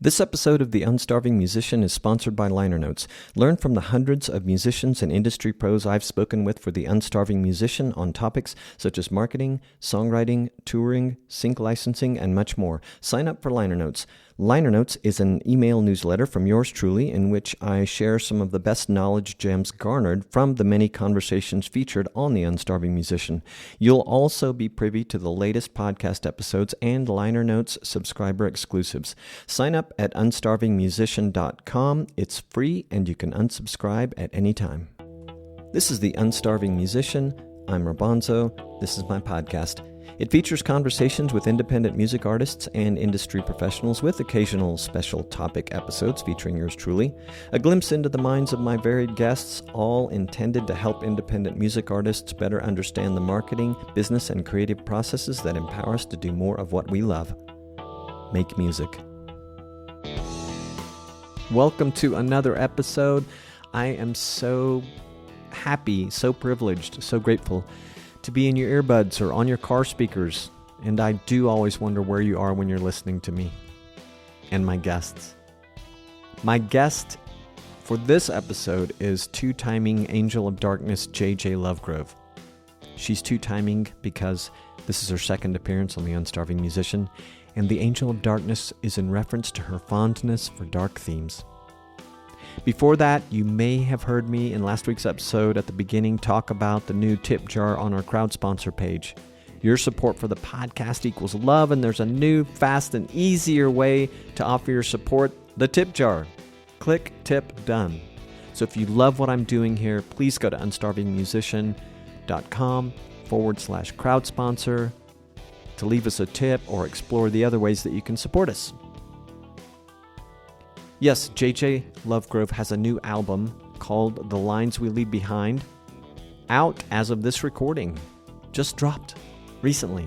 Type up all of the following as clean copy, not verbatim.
This episode of The Unstarving Musician is sponsored by Liner Notes. Learn from the hundreds of musicians and industry pros I've spoken with for The Unstarving Musician on topics such as marketing, songwriting, touring, sync licensing, and much more. Sign up for Liner Notes. Liner Notes is an email newsletter from yours truly in which I share some of the best knowledge gems garnered from the many conversations featured on The Unstarving Musician. You'll also be privy to the latest podcast episodes and Liner Notes subscriber exclusives. Sign up at unstarvingmusician.com. It's free and you can unsubscribe at any time. This is The Unstarving Musician. I'm Rabanzo. This is my podcast. It features conversations with independent music artists and industry professionals with occasional special topic episodes featuring yours truly. A glimpse into the minds of my varied guests, all intended to help independent music artists better understand the marketing, business, and creative processes that empower us to do more of what we love. Make music. Welcome to another episode. I am so happy, so privileged, so grateful to be in your earbuds or on your car speakers, and I do always wonder where you are when you're listening to me and my guests. My guest for this episode is two-timing Angel of Darkness JJ Lovegrove. She's two-timing because this is her second appearance on The Unstarving Musician, and the Angel of Darkness is in reference to her fondness for dark themes. Before that, you may have heard me in last week's episode at the beginning talk about the new tip jar on our crowd sponsor page. Your support for the podcast equals love, and there's a new, fast, and easier way to offer your support, the tip jar. Click, tip, done. So if you love what I'm doing here, please go to unstarvingmusician.com/crowd sponsor to leave us a tip or explore the other ways that you can support us. Yes, JJ Lovegrove has a new album called The Lines We Leave Behind, out as of this recording. Just dropped recently.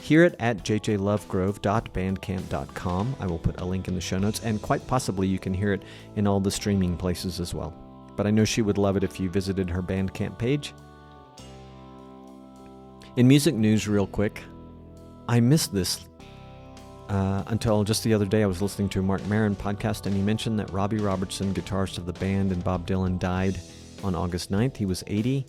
Hear it at jjlovegrove.bandcamp.com. I will put a link in the show notes, and quite possibly you can hear it in all the streaming places as well. But I know she would love it if you visited her Bandcamp page. In music news, real quick, I missed this until just the other day. I was listening to a Mark Maron podcast, and he mentioned that Robbie Robertson, guitarist of the band, and Bob Dylan died on August 9th. He was 80.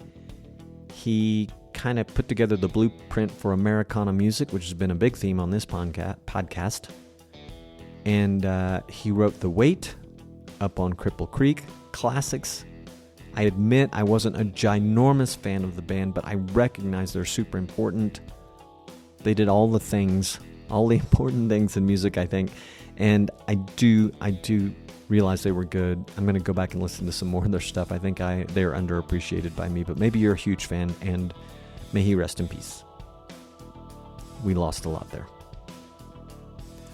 He kind of put together the blueprint for Americana music, which has been a big theme on this podcast. And he wrote The Weight, Up on Cripple Creek, classics. I admit I wasn't a ginormous fan of the band, but I recognize they're super important. They did all the things, all the important things in music, I think. And I do realize they were good. I'm going to go back and listen to some more of their stuff. I think they're underappreciated by me, but maybe you're a huge fan, and may he rest in peace. We lost a lot there.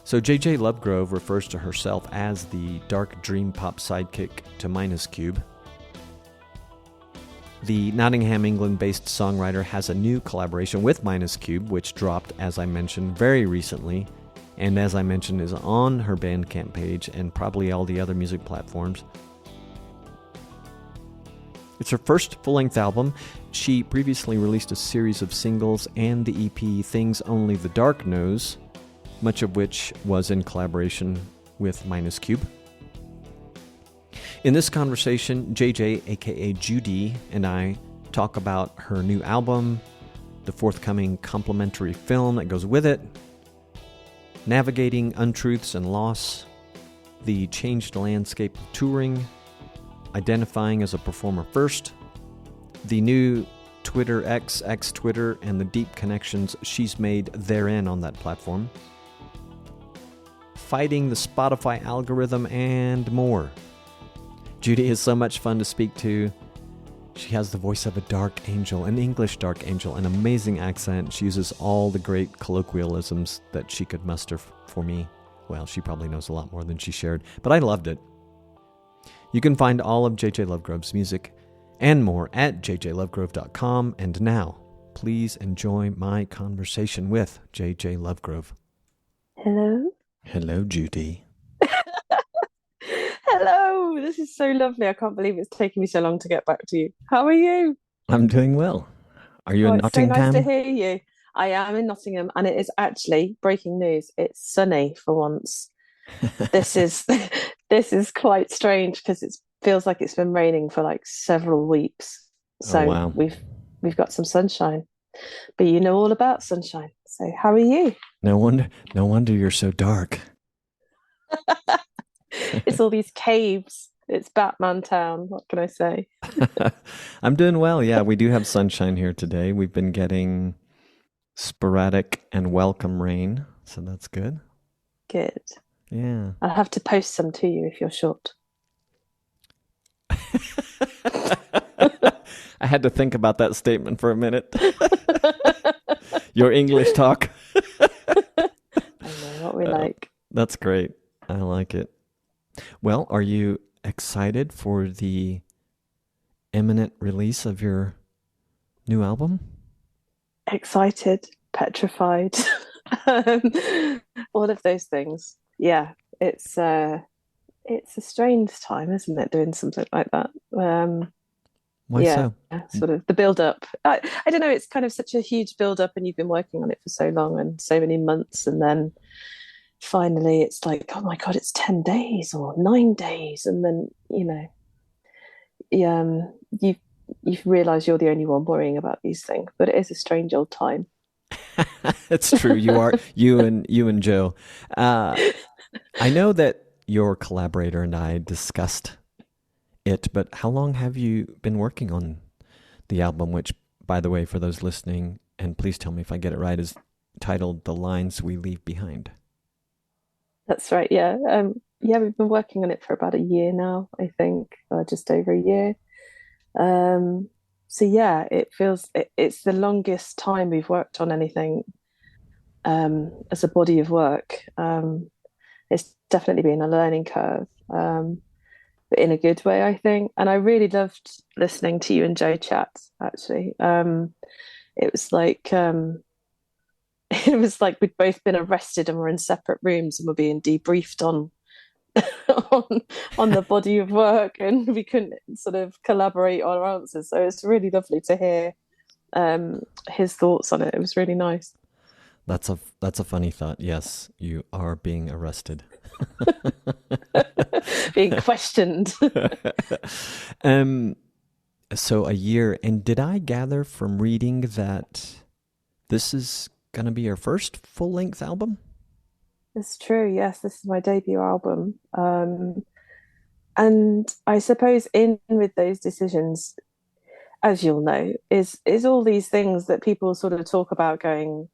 So JJ Lovegrove refers to herself as the dark dream pop sidekick to Minus Cube. The Nottingham, England-based songwriter has a new collaboration with Minus Cube, which dropped, as I mentioned, very recently, and as I mentioned, is on her Bandcamp page and probably all the other music platforms. It's her first full-length album. She previously released a series of singles and the EP Things Only the Dark Knows, much of which was in collaboration with Minus Cube. In this conversation, JJ, aka Judi, and I talk about her new album, the forthcoming complimentary film that goes with it, navigating untruths and loss, the changed landscape of touring, identifying as a performer first, the new Twitter X Twitter, and the deep connections she's made therein on that platform, fighting the Spotify algorithm, and more. Judi is so much fun to speak to. She has the voice of a dark angel, an English dark angel, an amazing accent. She uses all the great colloquialisms that she could muster for me. Well, she probably knows a lot more than she shared, but I loved it. You can find all of JJ Lovegrove's music and more at jjlovegrove.com. And now, please enjoy my conversation with JJ Lovegrove. Hello. Hello, Judi. Hello. This is so lovely. I can't believe it's taken me so long to get back to you. How are you? I'm doing well. Are you in Nottingham? It's so nice to hear you. I am in Nottingham, and it is actually breaking news. It's sunny for once. This is this is quite strange because it feels like it's been raining for like several weeks. Oh, So wow. we've got some sunshine, but you know all about sunshine. So how are you? No wonder you're so dark. It's all these caves. It's Batman Town. What can I say? I'm doing well. Yeah, we do have sunshine here today. We've been getting sporadic and welcome rain, so that's good. Good. Yeah. I'll have to post some to you if you're short. I had to think about that statement for a minute. Your English talk. I know what we Uh, like. that's great. I like it. Well, are you excited for the imminent release of your new album? Excited, petrified, all of those things. Yeah, it's a strange time, isn't it, doing something like that? Why Yeah, so? sort of the build up. I don't know, it's kind of such a huge build up, and you've been working on it for so long and so many months, and then finally it's like, oh my God, it's 10 days or 9 days, and then yeah, you've realized you're the only one worrying about these things, but it is a strange old time. It's true. You and Joe. Uh, I know that your collaborator and I discussed it, but how long have you been working on the album? Which, by the way, for those listening, and please tell me if I get it right, is titled "The Lines We Leave Behind." That's right. Yeah. Yeah, we've been working on it for about a year now, I think, just over a year. Um, so yeah, it's the longest time we've worked on anything as a body of work. It's definitely been a learning curve, but in a good way, I think. And I really loved listening to you and Joe chat, actually. It was like it was like we'd both been arrested and we're in separate rooms and we're being debriefed on on on the body of work, and we couldn't sort of collaborate on our answers. So it's really lovely to hear his thoughts on it. It was really nice. That's a funny thought. Yes, you are being arrested. Being questioned. um, so a year, and did I gather from reading that this is gonna be your first full length album? It's true. Yes, this is my debut album. And I suppose in with those decisions, as you'll know, is all these things that people sort of talk about going,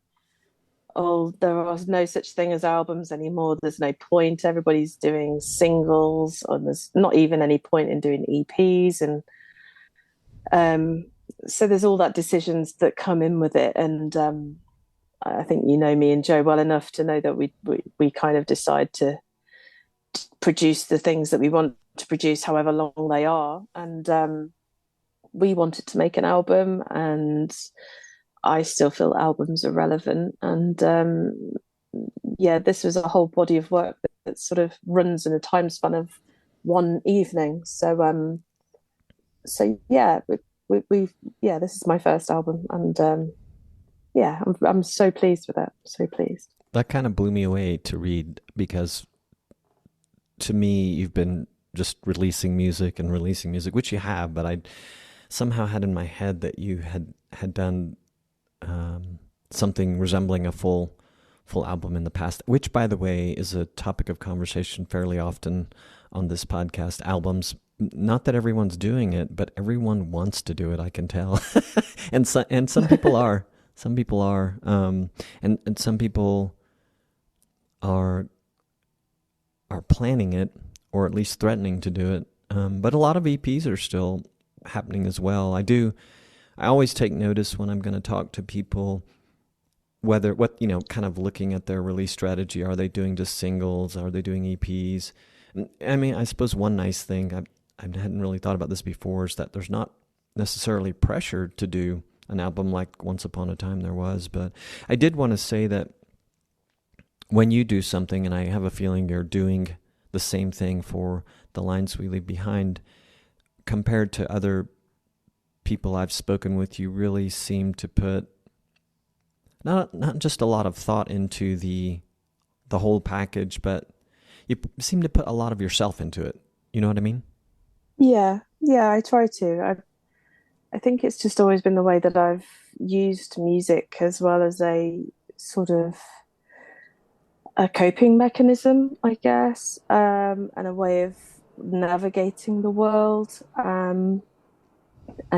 oh, there are no such thing as albums anymore. There's no point. Everybody's doing singles, or there's not even any point in doing EPs. And um, so there's all that decisions that come in with it. And I think you know me and Joe well enough to know that we kind of decide to produce the things that we want to produce, however long they are. And we wanted to make an album, and I still feel albums are relevant. And yeah, this was a whole body of work that sort of runs in a time span of one evening. So yeah, we've yeah, this is my first album, and yeah, I'm so pleased with it. So pleased. That kind of blew me away to read because to me, you've been just releasing music, which you have, but I somehow had in my head that you had done something resembling a full album in the past, which, by the way, is a topic of conversation fairly often on this podcast. Albums, not that everyone's doing it, but everyone wants to do it. I can tell, and some people are, and some people are planning it or at least threatening to do it. But a lot of EPs are still happening as well. I always take notice when I'm going to talk to people kind of looking at their release strategy. Are they doing just singles? Are they doing EPs? I mean, I suppose one nice thing, I hadn't really thought about this before, is that there's not necessarily pressure to do an album like Once Upon a Time there was. But I did want to say that when you do something, and I have a feeling you're doing the same thing for The Lines We Leave Behind, compared to other people I've spoken with, you really seem to put not just a lot of thought into the whole package, but seem to put a lot of yourself into it. You know what I mean? Yeah, yeah, I try to. I think it's just always been the way that I've used music as well as a sort of a coping mechanism, I guess, and a way of navigating the world, and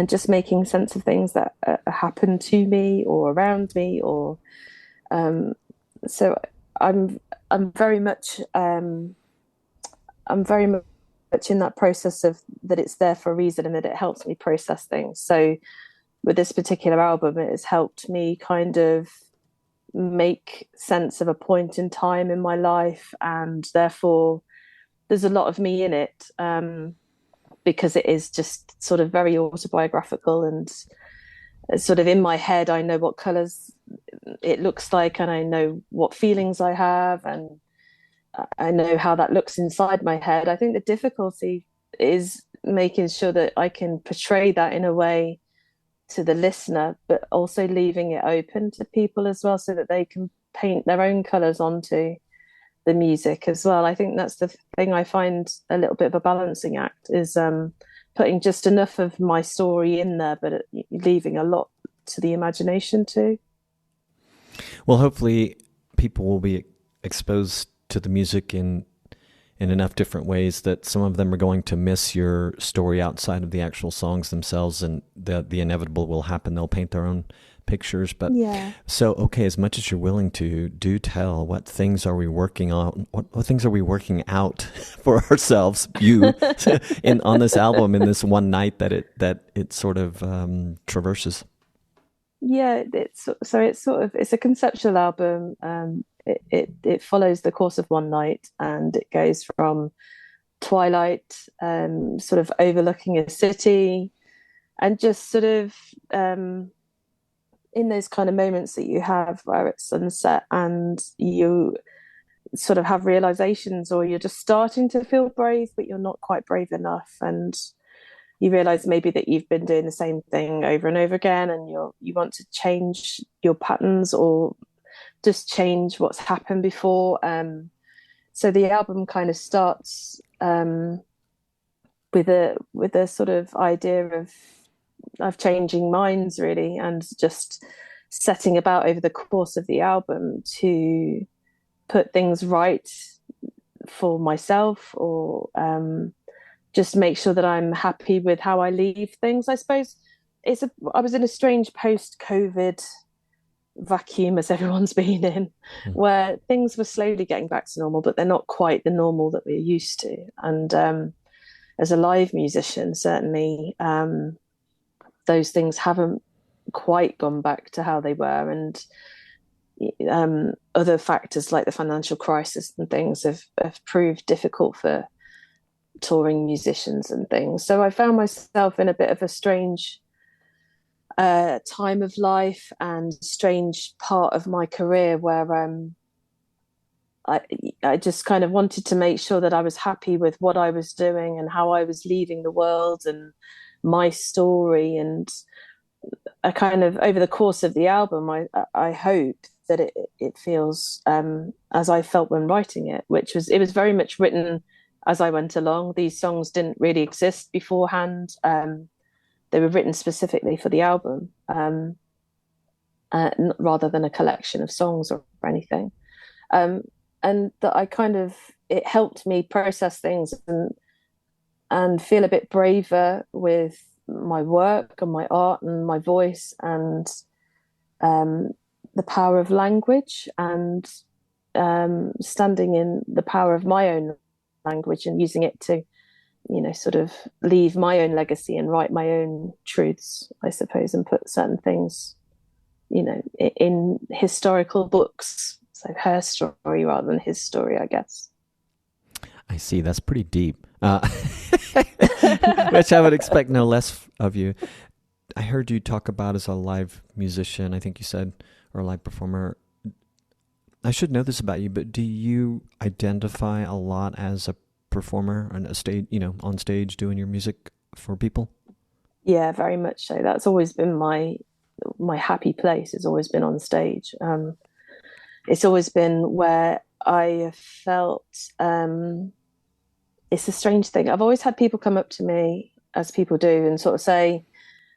just making sense of things that happen to me or around me, or um, so I'm I'm very much I'm very much in that process of that it's there for a reason and that it helps me process things. So with this particular album, it has helped me kind of make sense of a point in time in my life, and therefore there's a lot of me in it, because it is just sort of very autobiographical and sort of in my head. I know what colors it looks like, and I know what feelings I have, and I know how that looks inside my head. I think the difficulty is making sure that I can portray that in a way to the listener, but also leaving it open to people as well so that they can paint their own colors onto the music as well. I think that's the thing I find a little bit of a balancing act is putting just enough of my story in there, but leaving a lot to the imagination too. Well, hopefully people will be exposed to the music in enough different ways that some of them are going to miss your story outside of the actual songs themselves, and the inevitable will happen. They'll paint their own pictures. But yeah. So, okay, as much as you're willing to, do tell, what things are we working on? What things are we working out for ourselves, you, on this album, in this one night that it sort of traverses? Yeah, it's a conceptual album. It follows the course of one night, and it goes from twilight, sort of overlooking a city, and just sort of in those kind of moments that you have where it's sunset and you sort of have realizations, or you're just starting to feel brave, but you're not quite brave enough, and you realize maybe that you've been doing the same thing over and over again, and you want to change your patterns or just change what's happened before. So the album kind of starts with a sort of idea of changing minds, really, and just setting about over the course of the album to put things right for myself, or just make sure that I'm happy with how I leave things. I suppose I was in a strange post-COVID vacuum, as everyone's been in, where things were slowly getting back to normal, but they're not quite the normal that we're used to. And as a live musician, certainly those things haven't quite gone back to how they were. And other factors like the financial crisis and things have proved difficult for touring musicians and things. So I found myself in a bit of a strange time of life and strange part of my career where I just kind of wanted to make sure that I was happy with what I was doing and how I was leaving the world and my story. And I kind of, over the course of the album, I hope that it feels as I felt when writing it, it was very much written as I went along. These songs didn't really exist beforehand. They were written specifically for the album, rather than a collection of songs or anything. And that it helped me process things and feel a bit braver with my work and my art and my voice, and the power of language, and standing in the power of my own language and using it to, sort of leave my own legacy and write my own truths, I suppose, and put certain things, in historical books. So her story rather than his story, I guess. I see. That's pretty deep, which I would expect no less of you. I heard you talk about as a live musician, I think you said, or a live performer. I should know this about you, but do you identify a lot as a performer on a stage, on stage doing your music for people? Yeah, very much so. That's always been my happy place. Has always been on stage. It's always been where I felt it's a strange thing. I've always had people come up to me, as people do, and sort of say,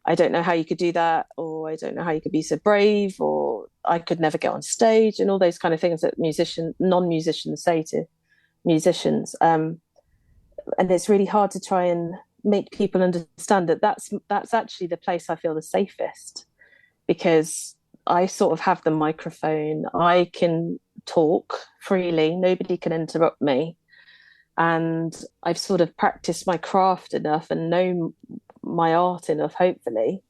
I don't know how you could do that, or I don't know how you could be so brave, or I could never get on stage, and all those kind of things that non-musicians say to musicians. And it's really hard to try and make people understand that that's actually the place I feel the safest, because I sort of have the microphone. I can talk freely. Nobody can interrupt me. And I've sort of practiced my craft enough and know my art enough, hopefully,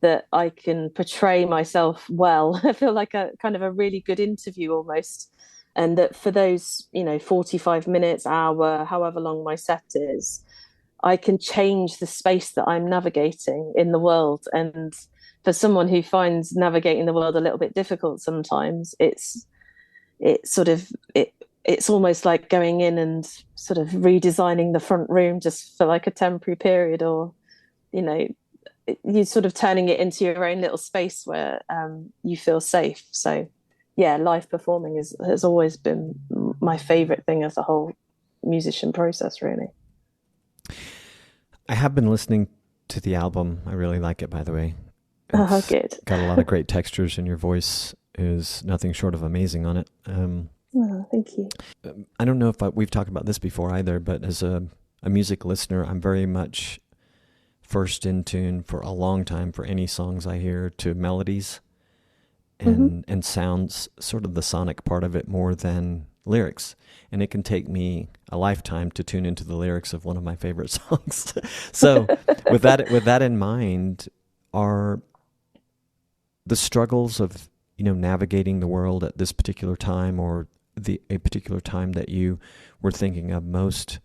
that I can portray myself well. I feel like a kind of a really good interview almost. And that for those, 45 minutes, hour, however long my set is, I can change the space that I'm navigating in the world. And for someone who finds navigating the world a little bit difficult sometimes, it's almost like going in and sort of redesigning the front room just for like a temporary period, or you're sort of turning it into your own little space where you feel safe. So yeah, live performing has always been my favorite thing as a whole musician process, really. I have been listening to the album. I really like it, by the way. It's good. Got a lot of great textures, and your voice is nothing short of amazing on it. Thank you. I don't know if we've talked about this before either, but as a music listener, I'm very much first in tune for a long time for any songs I hear to melodies and sounds, sort of the sonic part of it more than lyrics. And it can take me a lifetime to tune into the lyrics of one of my favorite songs. So with that in mind, are the struggles of, navigating the world at this particular time, or a particular time that you were thinking of most,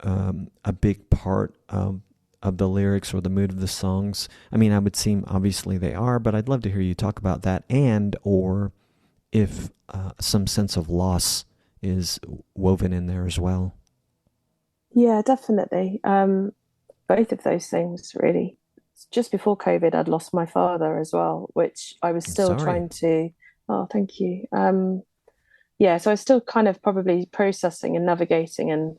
a big part of the lyrics or the mood of the songs? I mean, I would seem obviously they are, but I'd love to hear you talk about that, and or if some sense of loss is woven in there as well. Yeah, definitely. Both of those things, really. Just before COVID, I'd lost my father as well, which I was still trying to. Oh, thank you. Yeah, so I was still kind of probably processing and navigating. And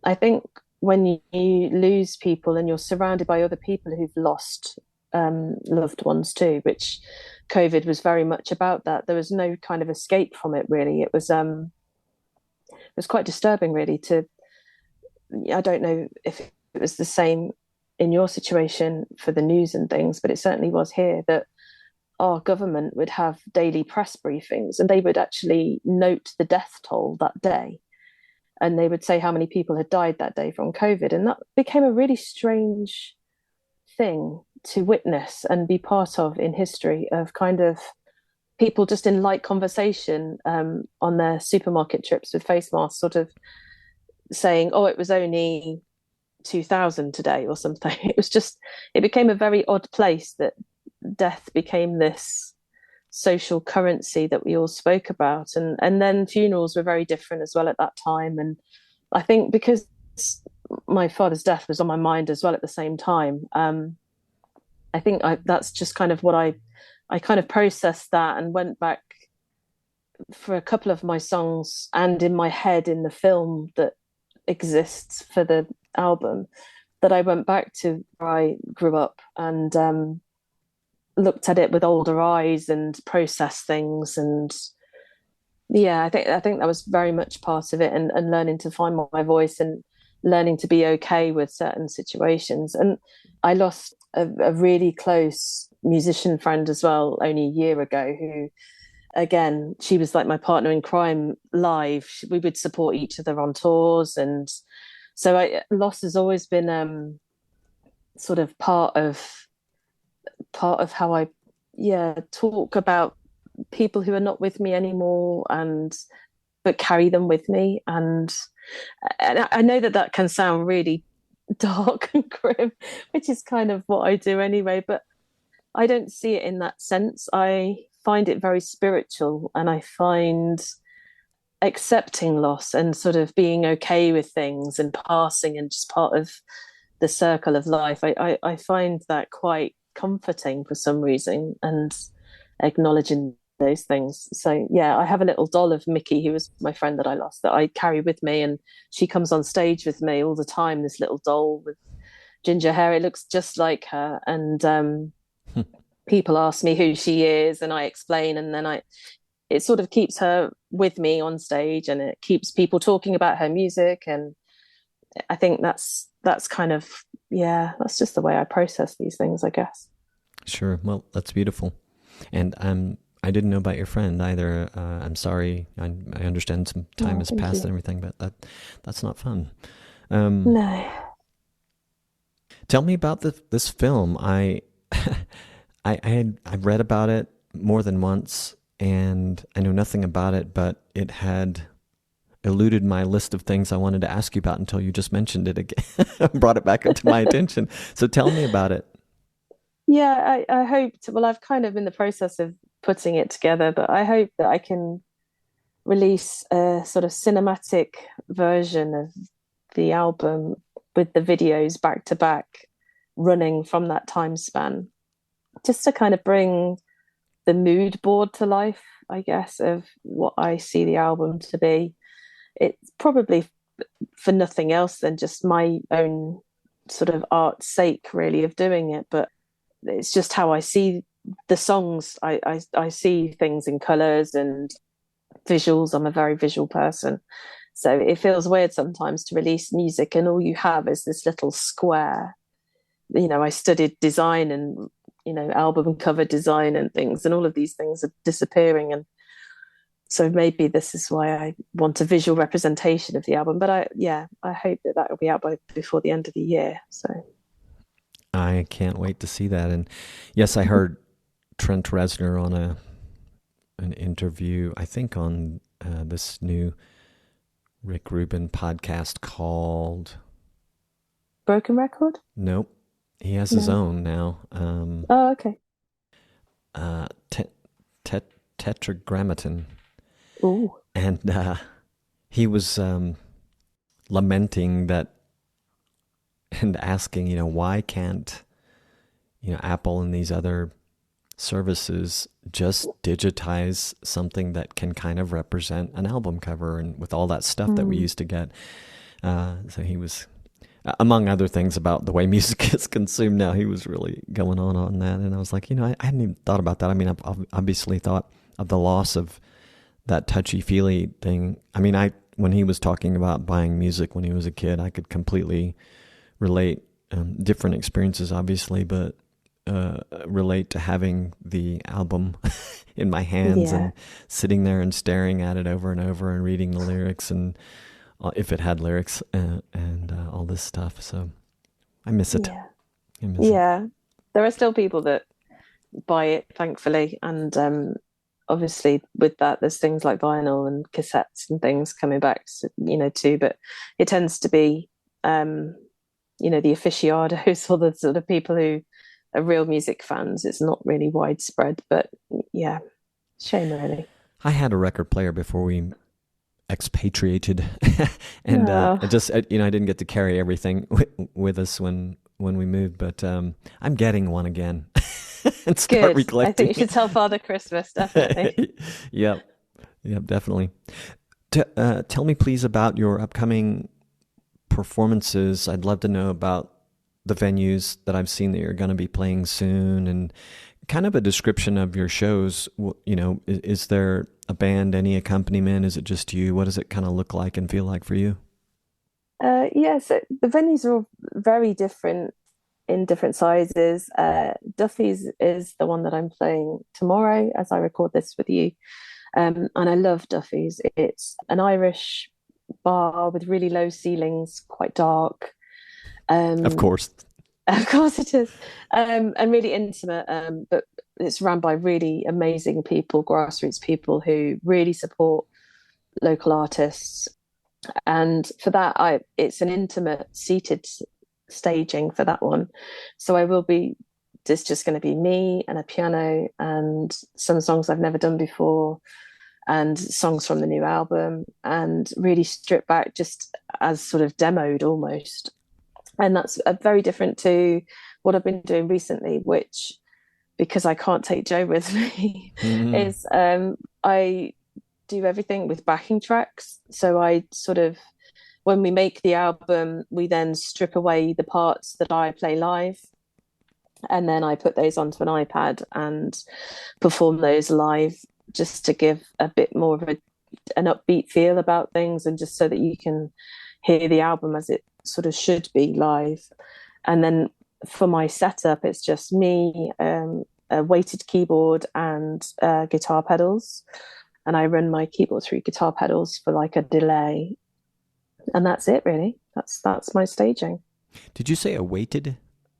I think when you lose people and you're surrounded by other people who've lost loved ones too, which COVID was very much about that. There was no kind of escape from it, really. It was quite disturbing, really. I don't know if it was the same in your situation for the news and things, but it certainly was here, that our government would have daily press briefings and they would actually note the death toll that day. And they would say how many people had died that day from COVID. And that became a really strange thing to witness and be part of in history, of kind of people just in light conversation on their supermarket trips with face masks, sort of saying, oh, it was only 2000 today or something. It became a very odd place that death became this social currency that we all spoke about. And then funerals were very different as well at that time. And I think because my father's death was on my mind as well at the same time, I think that's just kind of what I kind of processed that and went back for a couple of my songs, and in my head in the film that exists for the album, that I went back to where I grew up and looked at it with older eyes and processed things. And yeah, I think that was very much part of it, and learning to find my voice and learning to be okay with certain situations. And I lost a really close musician friend as well only a year ago, who, again, she was like my partner in crime live. We would support each other on tours. And so loss has always been sort of part of how I talk about people who are not with me anymore, but carry them with me. And I know that can sound really dark and grim, which is kind of what I do anyway, but I don't see it in that sense. I find it very spiritual, and I find accepting loss and sort of being okay with things and passing and just part of the circle of life. I find that quite comforting for some reason, and acknowledging those things. So yeah, I have a little doll of Mickey, who was my friend that I lost, that I carry with me, and she comes on stage with me all the time. This little doll with ginger hair, it looks just like her, and people ask me who she is, and I explain, and then it sort of keeps her with me on stage, and it keeps people talking about her music. And I think that's kind of, yeah, that's just the way I process these things, I guess. Sure. Well, that's beautiful. And I didn't know about your friend either. I'm sorry. I understand some time has passed and everything, but that's not fun. No. Tell me about this film. I've read about it more than once, and I know nothing about it, but it had eluded my list of things I wanted to ask you about until you just mentioned it again, brought it back into my attention. So tell me about it. Yeah, I hope to, well, I've kind of in the process of putting it together, but I hope that I can release a sort of cinematic version of the album with the videos back to back running from that time span, just to kind of bring the mood board to life, I guess, of what I see the album to be. It's probably for nothing else than just my own sort of art's sake, really, of doing it, but it's just how I see the songs. I see things in colors and visuals. I'm a very visual person, so it feels weird sometimes to release music and all you have is this little square. I studied design and album cover design and things, and all of these things are disappearing. And so maybe this is why I want a visual representation of the album. But I hope that will be out before the end of the year. So I can't wait to see that. And yes, I heard Trent Reznor on an interview, I think on this new Rick Rubin podcast called Broken Record? Nope. He has his own now. Oh, okay. Tetragrammaton. Ooh. And he was lamenting that and asking, why can't, Apple and these other services just digitize something that can kind of represent an album cover, and with all that stuff that we used to get. So he was, among other things about the way music is consumed now, he was really going on that. And I was like, I hadn't even thought about that. I mean, I've obviously thought of the loss of that touchy-feely thing. I mean, when he was talking about buying music when he was a kid, I could completely relate, different experiences obviously, but relate to having the album in my hands and sitting there and staring at it over and over and reading the lyrics, and if it had lyrics, and all this stuff. So I miss it. Yeah. There are still people that buy it, thankfully, and obviously with that there's things like vinyl and cassettes and things coming back, too, but it tends to be the aficionados or the sort of people who are real music fans. It's not really widespread, but yeah, shame really. I had a record player before we expatriated, and I didn't get to carry everything with us when we moved, but I'm getting one again and start recollecting. I think you should tell Father Christmas, definitely. Yep, definitely. Tell me please about your upcoming performances. I'd love to know about the venues that I've seen that you're going to be playing soon, and kind of a description of your shows. Is there a band, any accompaniment? Is it just you? What does it kind of look like and feel like for you? So the venues are all very different in different sizes. Duffy's is the one that I'm playing tomorrow as I record this with you. And I love Duffy's. It's an Irish bar with really low ceilings, quite dark. Of course it is, and really intimate, but it's run by really amazing people, grassroots people who really support local artists. And for that, it's an intimate seated staging for that one, so it's just going to be me and a piano and some songs I've never done before and songs from the new album, and really stripped back, just as sort of demoed almost. And that's very different to what I've been doing recently, which, because I can't take Joe with me, Mm-hmm. is I do everything with backing tracks. So I sort of, when we make the album, we then strip away the parts that I play live, and then I put those onto an iPad and perform those live, just to give a bit more of an upbeat feel about things, and just so that you can hear the album as it sort of should be live. And then for my setup, it's just me, a weighted keyboard, and guitar pedals. And I run my keyboard through guitar pedals for like a delay, and that's it really. That's my staging. Did you say a weighted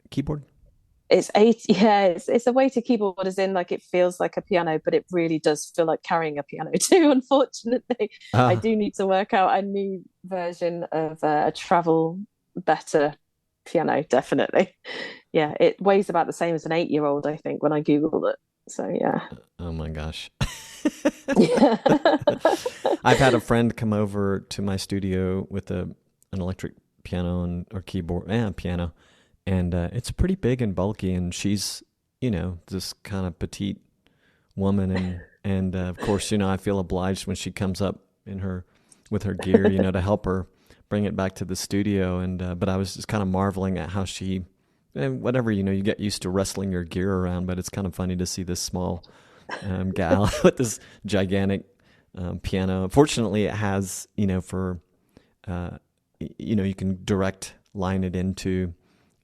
keyboard? It's eight, yeah. It's a weighted keyboard, as in like it feels like a piano, but it really does feel like carrying a piano too. Unfortunately, I Ah, do need to work out a new version of a travel better piano. Definitely, yeah. It weighs about the same as an 8-year-old, I think, when I googled it. So yeah, oh my gosh. yeah, I've had a friend come over to my studio with an electric piano and or keyboard, piano, and it's pretty big and bulky. And she's, this kind of petite woman, and of course, I feel obliged when she comes up in her with her gear, to help her bring it back to the studio. And but I was just kind of marveling at how she, and whatever, you get used to wrestling your gear around, but it's kind of funny to see this small gal with this gigantic piano. Fortunately, it has, for, you can direct line it into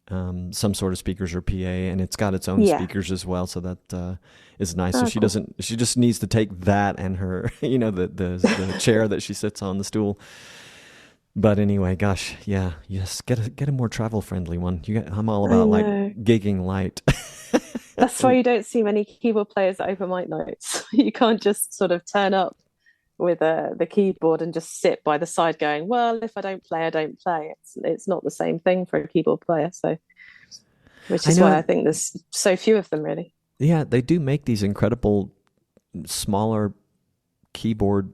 some sort of speakers or PA, and it's got its own yeah. speakers as well. So that is nice. So Oh, she cool. doesn't, she just needs to take that and her, the chair that she sits on, the stool. But anyway, gosh, yeah, yes, get a more travel friendly one. I'm all I about like know. gigging light. That's why And you don't see many keyboard players at open mic nights. You can't just sort of turn up with the keyboard and just sit by the side going, well, if I don't play, I don't play. It's not the same thing for a keyboard player. So, which I is why know, I think there's so few of them, really. yeah, they do make these incredible smaller keyboard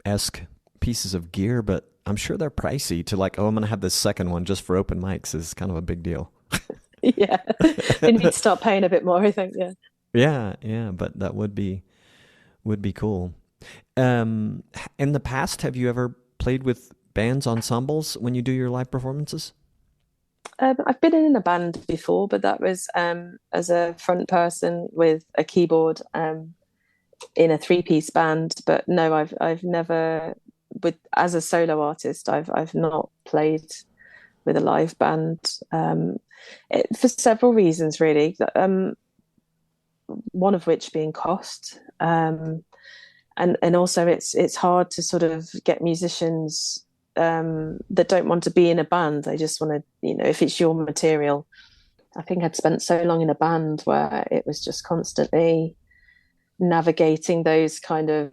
esque pieces of gear, but I'm sure they're pricey to like, oh, I'm going to have this second one just for open mics is kind of a big deal. Yeah, they need to start paying a bit more, I think. Yeah. Yeah, yeah, but that would be cool. Um, in the past, have you ever played with bands, ensembles when you do your live performances? I've been in a band before, but that was as a front person with a keyboard in a three-piece band. But no, I've never, with as a solo artist, I've not played with a live band, for several reasons, really. One of which being cost, and also it's hard to sort of get musicians that don't want to be in a band. They just want to, if it's your material. I think I'd spent so long in a band where it was just constantly navigating those kind of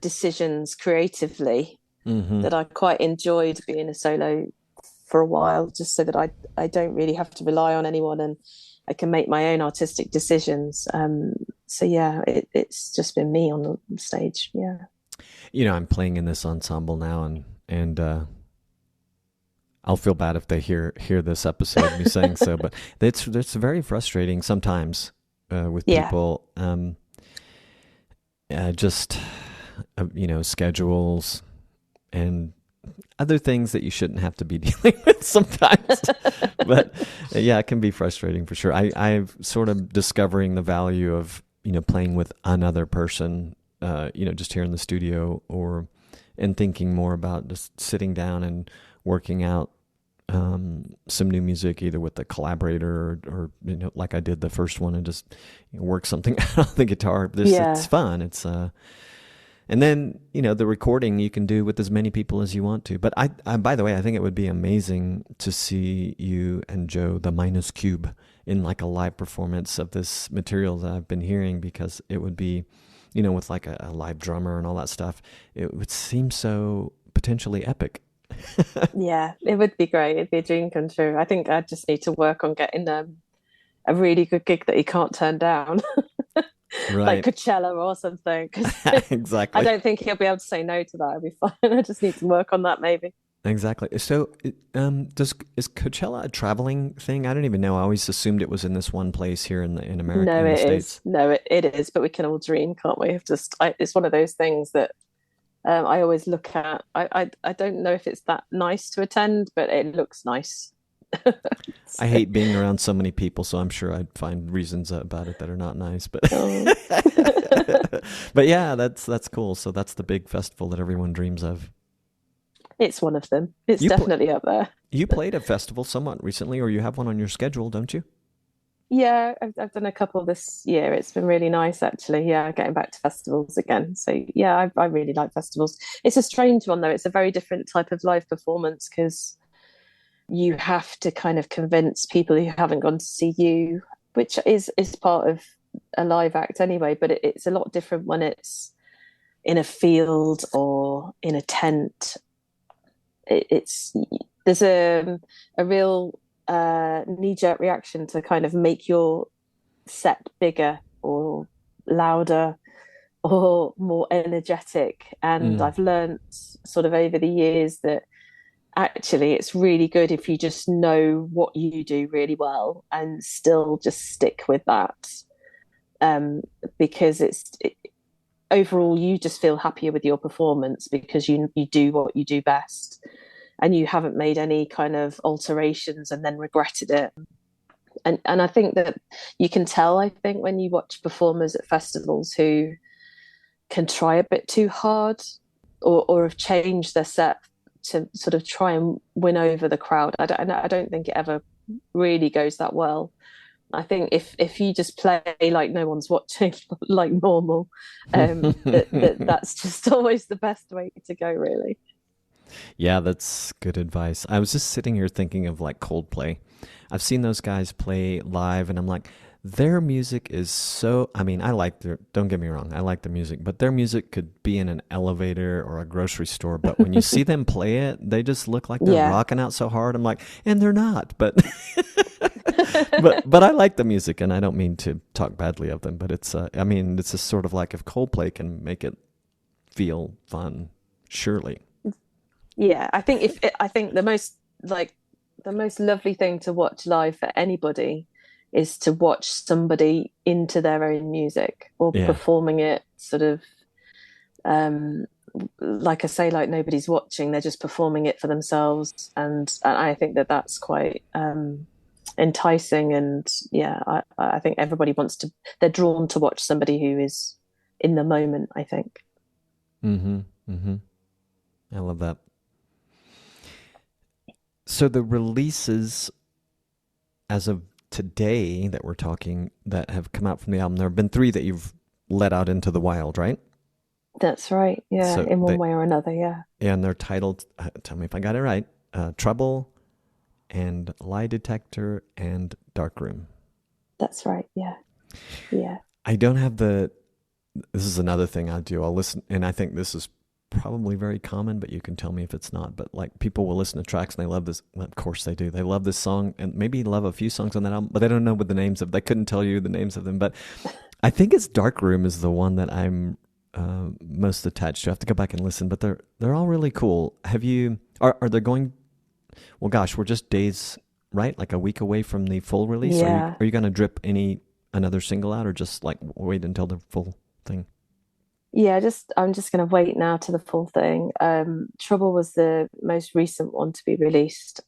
decisions creatively, Mm-hmm. that I quite enjoyed being a solo for a while, just so that I don't really have to rely on anyone, and I can make my own artistic decisions. So yeah, it's just been me on the stage. Yeah. I'm playing in this ensemble now, and I'll feel bad if they hear this episode me saying so, but it's very frustrating sometimes with Yeah. people. Just schedules and other things that you shouldn't have to be dealing with sometimes. But yeah, it can be frustrating for sure. I've sort of discovering the value of playing with another person, just here in the studio, and thinking more about just sitting down and working out some new music, either with a collaborator or like I did the first one, and just work something out on the guitar. It's Yeah. fun. And then, the recording you can do with as many people as you want to. But I by the way, I think it would be amazing to see you and Joe, the Minus Cube, in like a live performance of this material that I've been hearing, because it would be, with like a live drummer and all that stuff, it would seem so potentially epic. Yeah, it would be great. It'd be a dream come true. I think I just need to work on getting a really good gig that you can't turn down, like Right. Coachella or something. 'Cause I Exactly. don't think he'll be able to say no to that. It'll be fine. I just need to work on that, maybe. Exactly. So, is Coachella a traveling thing? I don't even know. I always assumed it was in this one place here in America, No, in the it is. States. No, it is. But we can all dream, can't we? It's one of those things that I always look at. I don't know if it's that nice to attend, but it looks nice. I So, hate being around so many people, so I'm sure I'd find reasons about it that are not nice. But um, but yeah, that's cool. So that's the big festival that everyone dreams of. it's one of them. It's You pl- definitely up there. you played a festival somewhat recently, or you have one on your schedule, don't you? Yeah, I've done a couple this year. It's been really nice, actually. Yeah, getting back to festivals again. So yeah, I really like festivals. It's a strange one though. It's a very different type of live performance because you have to kind of convince people who haven't gone to see you, which is part of a live act anyway. But it's a lot different when it's in a field or in a tent. It's there's a real knee-jerk reaction to kind of make your set bigger or louder or more energetic. And Mm. I've learned sort of over the years that actually it's really good if you just know what you do really well and still just stick with that. Um, because overall you just feel happier with your performance because you do what you do best and you haven't made any kind of alterations and then regretted it. And I think that you can tell, I think, when you watch performers at festivals who can try a bit too hard or have changed their set to sort of try and win over the crowd. I don't think it ever really goes that well. I think if you just play like no one's watching, like normal, that's just always the best way to go, really. Yeah, that's good advice. I was just sitting here thinking of like Coldplay. I've seen those guys play live, and I'm like, their music is so. I mean, I like their. Don't get me wrong, I like their music, but their music could be in an elevator or a grocery store. But when you see them play it, they just look like they're Yeah. rocking out so hard. I'm like, and they're not. But but I like the music, and I don't mean to talk badly of them. But it's. I mean, it's just sort of like if Coldplay can make it feel fun, surely. Yeah, I think the most lovely thing to watch live for anybody is to watch somebody into their own music or Yeah. performing it sort of um like I say, like nobody's watching, they're just performing it for themselves. And I think that that's quite enticing. And yeah, I think everybody wants to, they're drawn to watch somebody who is in the moment, I think. Mm-hmm. Mm-hmm. I love that. So the releases as of today that we're talking that have come out from the album, there have been three that you've let out into the wild, right? That's right. Yeah, So in one they way or another. Yeah, and they're titled. Tell me if I got it right. Trouble and Lie Detector and Darkroom. that's right. Yeah, yeah. I don't have the. This is another thing I do. I'll listen, and I think this is probably very common, but you can tell me if it's not. But like people will listen to tracks and they love this. Well, of course they do. They love this song and maybe love a few songs on that album, but they don't know what the names of. They couldn't tell you the names of them. But I think it's Darkroom is the one that I'm most attached to. I have to go back and listen, but they're all really cool. Have you? Are they going? Well, gosh, we're just days, right? Like a week away from the full release. Yeah. Are you going to drip another single out, or just like wait until the full thing? Yeah, just I'm just going to wait now to the full thing. Trouble was the most recent one to be released,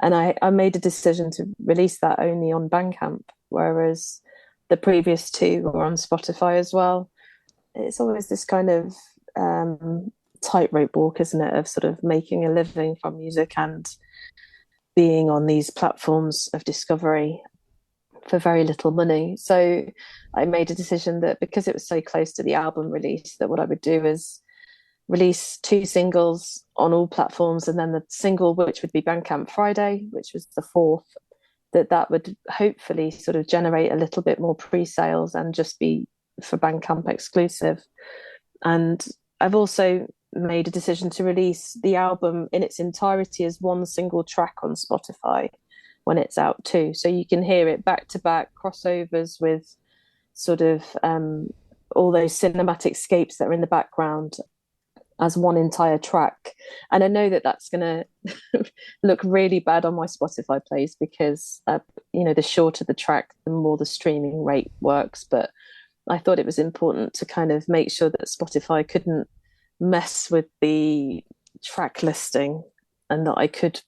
and I made a decision to release that only on Bandcamp, whereas the previous two were on Spotify as well. It's always this kind of tightrope walk, isn't it, of sort of making a living from music and being on these platforms of discovery for very little money. So I made a decision that because it was so close to the album release, that what I would do is release two singles on all platforms, and then the single which would be Bandcamp Friday, which was the fourth, that would hopefully sort of generate a little bit more pre-sales and just be for Bandcamp exclusive. And I've also made a decision to release the album in its entirety as one single track on Spotify when it's out too. So you can hear it back to back, crossovers with sort of all those cinematic scapes that are in the background. as one entire track. And I know that that's going to look really bad on my Spotify plays because, the shorter the track, the more the streaming rate works. But I thought it was important to kind of make sure that Spotify couldn't mess with the track listing and that I could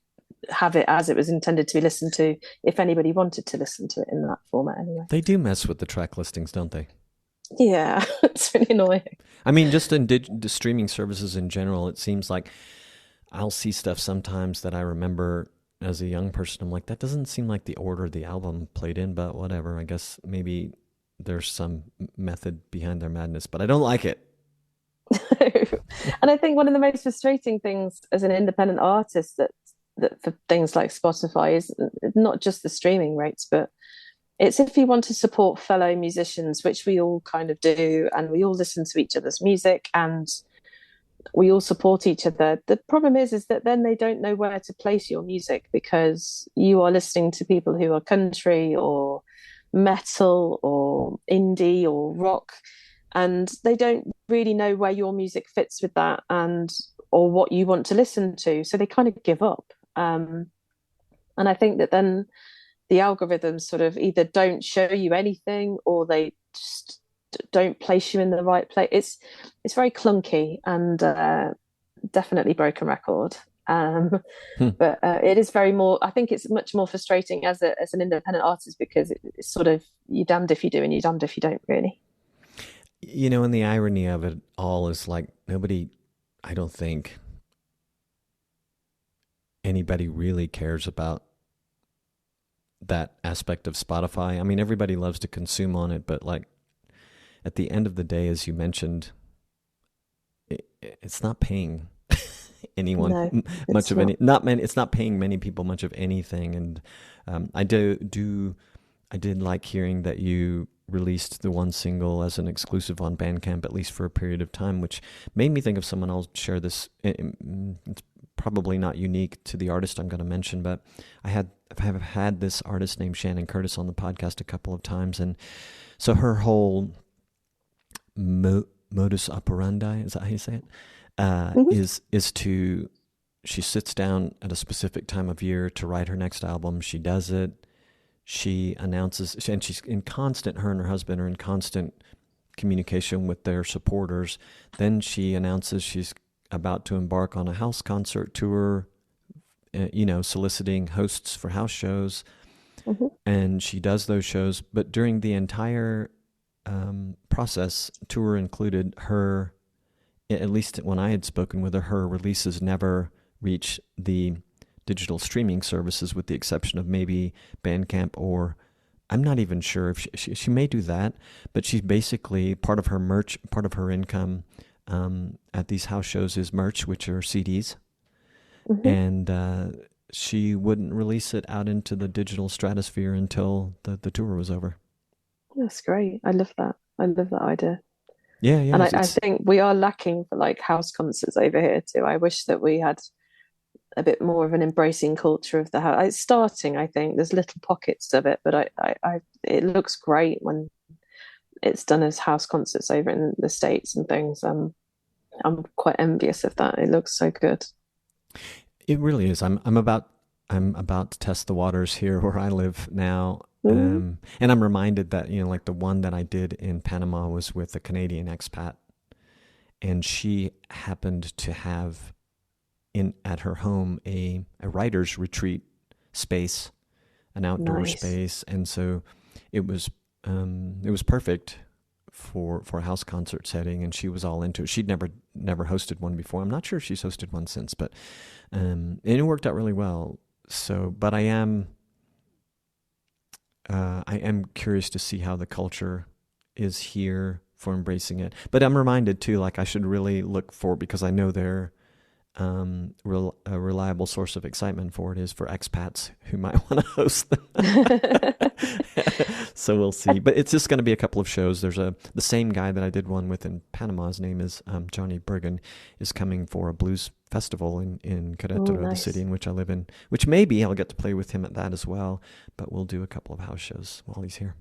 have it as it was intended to be listened to if anybody wanted to listen to it in that format anyway. They do mess with the track listings, don't they? Yeah, it's really annoying. I mean, just in the streaming services in general, it seems like I'll see stuff sometimes that I remember as a young person. I'm like, that doesn't seem like the order the album played in, but whatever. I guess maybe there's some method behind their madness, but I don't like it. And I think one of the most frustrating things as an independent artist that for things like Spotify is not just the streaming rates, but it's if you want to support fellow musicians, which we all kind of do, and we all listen to each other's music and we all support each other. The problem is that then they don't know where to place your music because you are listening to people who are country or metal or indie or rock, and they don't really know where your music fits with that or what you want to listen to. So they kind of give up. And I think that then the algorithms sort of either don't show you anything or they just don't place you in the right place. It's very clunky and definitely broken record. But it is I think it's much more frustrating as an independent artist because it's sort of you're damned if you do and you're damned if you don't, really. And the irony of it all is like I don't think anybody really cares about that aspect of Spotify. I mean, everybody loves to consume on it, but like at the end of the day, as you mentioned, it's not paying anyone much of any. Not many. It's not paying many people much of anything. And I did like hearing that you released the one single as an exclusive on Bandcamp, at least for a period of time, which made me think of someone. I'll share this. It's probably not unique to the artist I'm going to mention, but I have had this artist named Shannon Curtis on the podcast a couple of times, and so her whole modus operandi, is that how you say it? Is to, she sits down at a specific time of year to write her next album. She does it. She announces, and her and her husband are in constant communication with their supporters. Then she announces she's about to embark on a house concert tour, soliciting hosts for house shows. Mm-hmm. And she does those shows. But during the entire process, tour included, her, at least when I had spoken with her releases never reach the digital streaming services with the exception of maybe Bandcamp, or I'm not even sure if she may do that, but she's basically part of her income at these house shows is merch, which are CDs. Mm-hmm. And she wouldn't release it out into the digital stratosphere until the tour was over. That's great. I love that. I love that idea. Yeah. And I think we are lacking for like house concerts over here too. I wish that we had a bit more of an embracing culture of the house. It's starting, I think. There's little pockets of it, but it looks great when it's done as house concerts over in the States and things. I'm quite envious of that. It looks so good. It really is. I'm about to test the waters here where I live now. Mm-hmm. And I'm reminded that, like the one that I did in Panama was with a Canadian expat, and she happened to have at her home a writer's retreat space, an outdoor space, and so it was perfect for a house concert setting, and she was all into it. She'd never hosted one before. I'm not sure if she's hosted one since, but and it worked out really well. So, but I am curious to see how the culture is here for embracing it. But I'm reminded too, like I should really look for, because I know they're a reliable source of excitement for it is for expats who might want to host them. So we'll see. But it's just going to be a couple of shows. There's the same guy that I did one with in Panama. His name is Johnny Bergen, is coming for a blues festival in Querétaro, the city in which I live in, which maybe I'll get to play with him at that as well. But we'll do a couple of house shows while he's here.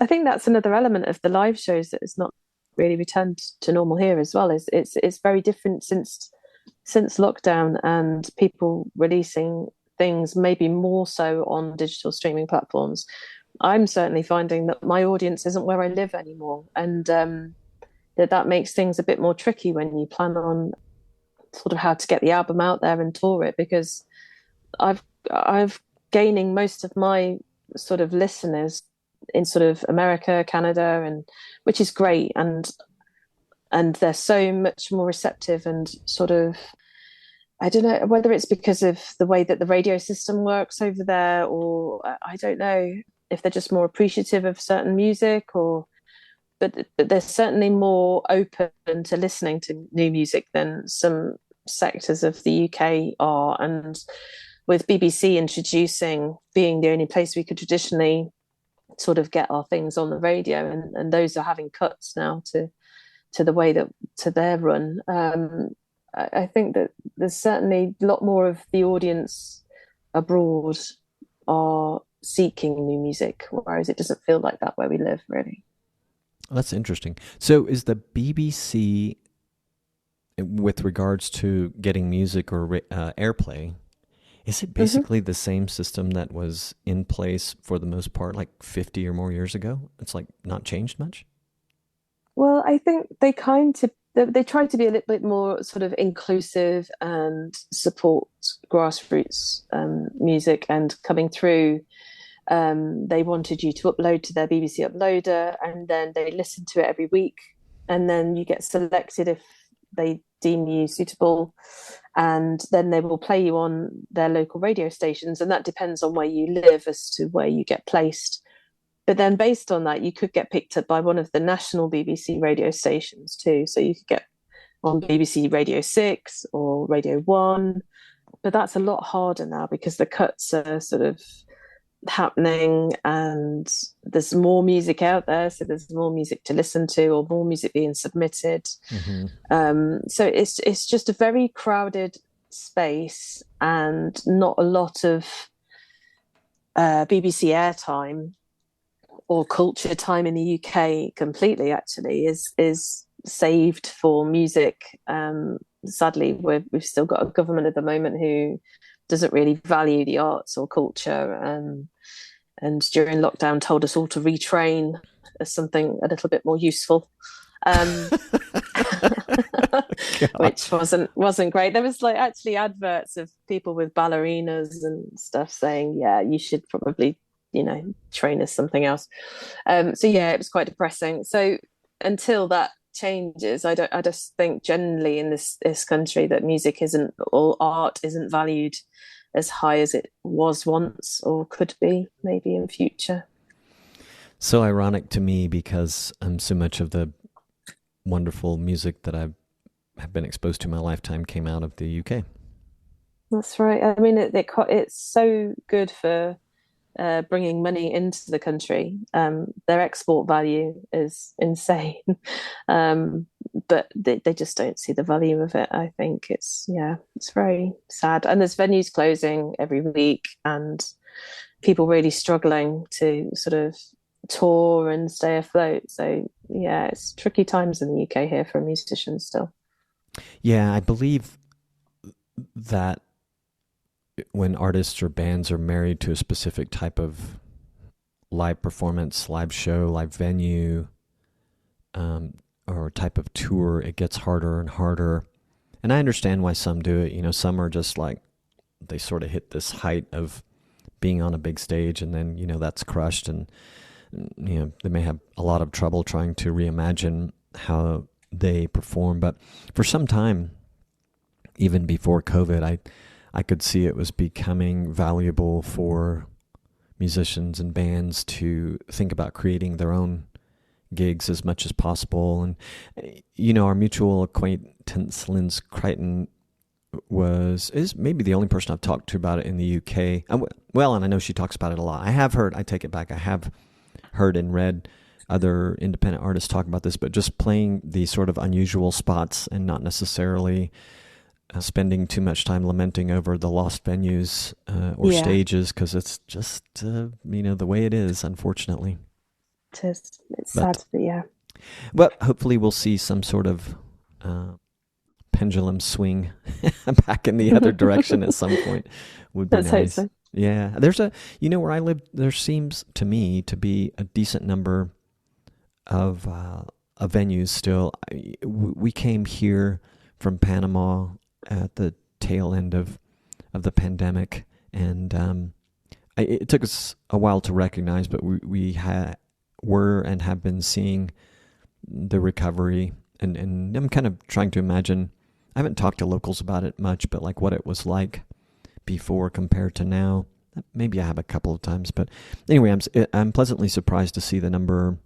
I think that's another element of the live shows that is not really returned to normal here as well. It's very different since lockdown, and people releasing things maybe more so on digital streaming platforms. I'm certainly finding that my audience isn't where I live anymore, and that makes things a bit more tricky when you plan on sort of how to get the album out there and tour it, because I've gaining most of my sort of listeners in sort of America, Canada, and which is great, and they're so much more receptive and sort of, I don't know whether it's because of the way that the radio system works over there, or I don't know if they're just more appreciative of certain music, or but they're certainly more open to listening to new music than some sectors of the UK are. And with BBC introducing, being the only place we could traditionally sort of get our things on the radio, and those are having cuts now to the way that to their run. I think that there's certainly a lot more of the audience abroad are seeking new music, whereas it doesn't feel like that where we live, really. That's interesting. So is the BBC, with regards to getting music or airplay, is it basically the same system that was in place for the most part, like 50 or more years ago? It's like not changed much? Well, I think they try to be a little bit more sort of inclusive and support grassroots music. And coming through, they wanted you to upload to their BBC uploader, and then they listen to it every week, and then you get selected if they deem you suitable, and then they will play you on their local radio stations, and that depends on where you live as to where you get placed. But then based on that, you could get picked up by one of the national BBC radio stations too. So you could get on BBC Radio 6 or Radio 1. But that's a lot harder now because the cuts are sort of happening and there's more music out there. So there's more music to listen to or more music being submitted. So it's just a very crowded space and not a lot of BBC airtime or culture time in the UK completely, actually, is saved for music. Sadly, we've still got a government at the moment who doesn't really value the arts or culture, and during lockdown told us all to retrain as something a little bit more useful, which wasn't great. There was like actually adverts of people with ballerinas and stuff saying, yeah, you should probably train as something else. So yeah, it was quite depressing. So until that changes, I just think generally in this country that music isn't, or art isn't valued as high as it was once or could be maybe in future. So ironic to me because so much of the wonderful music that I have been exposed to in my lifetime came out of the UK. That's right. I mean, it's so good for bringing money into the country. Their export value is insane, but they just don't see the value of it. I think it's very sad. And there's venues closing every week and people really struggling to sort of tour and stay afloat. So yeah, it's tricky times in the UK here for musicians still. Yeah, I believe that when artists or bands are married to a specific type of live performance, live show, live venue, or type of tour, it gets harder and harder. And I understand why some do it. Some are just like, they sort of hit this height of being on a big stage and then, that's crushed. And, they may have a lot of trouble trying to reimagine how they perform. But for some time, even before COVID, I could see it was becoming valuable for musicians and bands to think about creating their own gigs as much as possible. And, our mutual acquaintance, Linz Crichton, is maybe the only person I've talked to about it in the UK. Well, and I know she talks about it a lot. I take it back, I have heard and read other independent artists talk about this, but just playing the sort of unusual spots and not necessarily spending too much time lamenting over the lost venues or stages, because it's just the way it is, unfortunately. It is. It's sad, but yeah. But hopefully we'll see some sort of pendulum swing back in the other direction at some point. Would be Let's hope nice. so. Yeah, where I live, there seems to me to be a decent number of venues still. We came here from Panama at the tail end of the pandemic, and it took us a while to recognize, but we were and have been seeing the recovery, and I'm kind of trying to imagine. I haven't talked to locals about it much, but like what it was like before compared to now. Maybe I have a couple of times, but anyway, I'm pleasantly surprised to see the number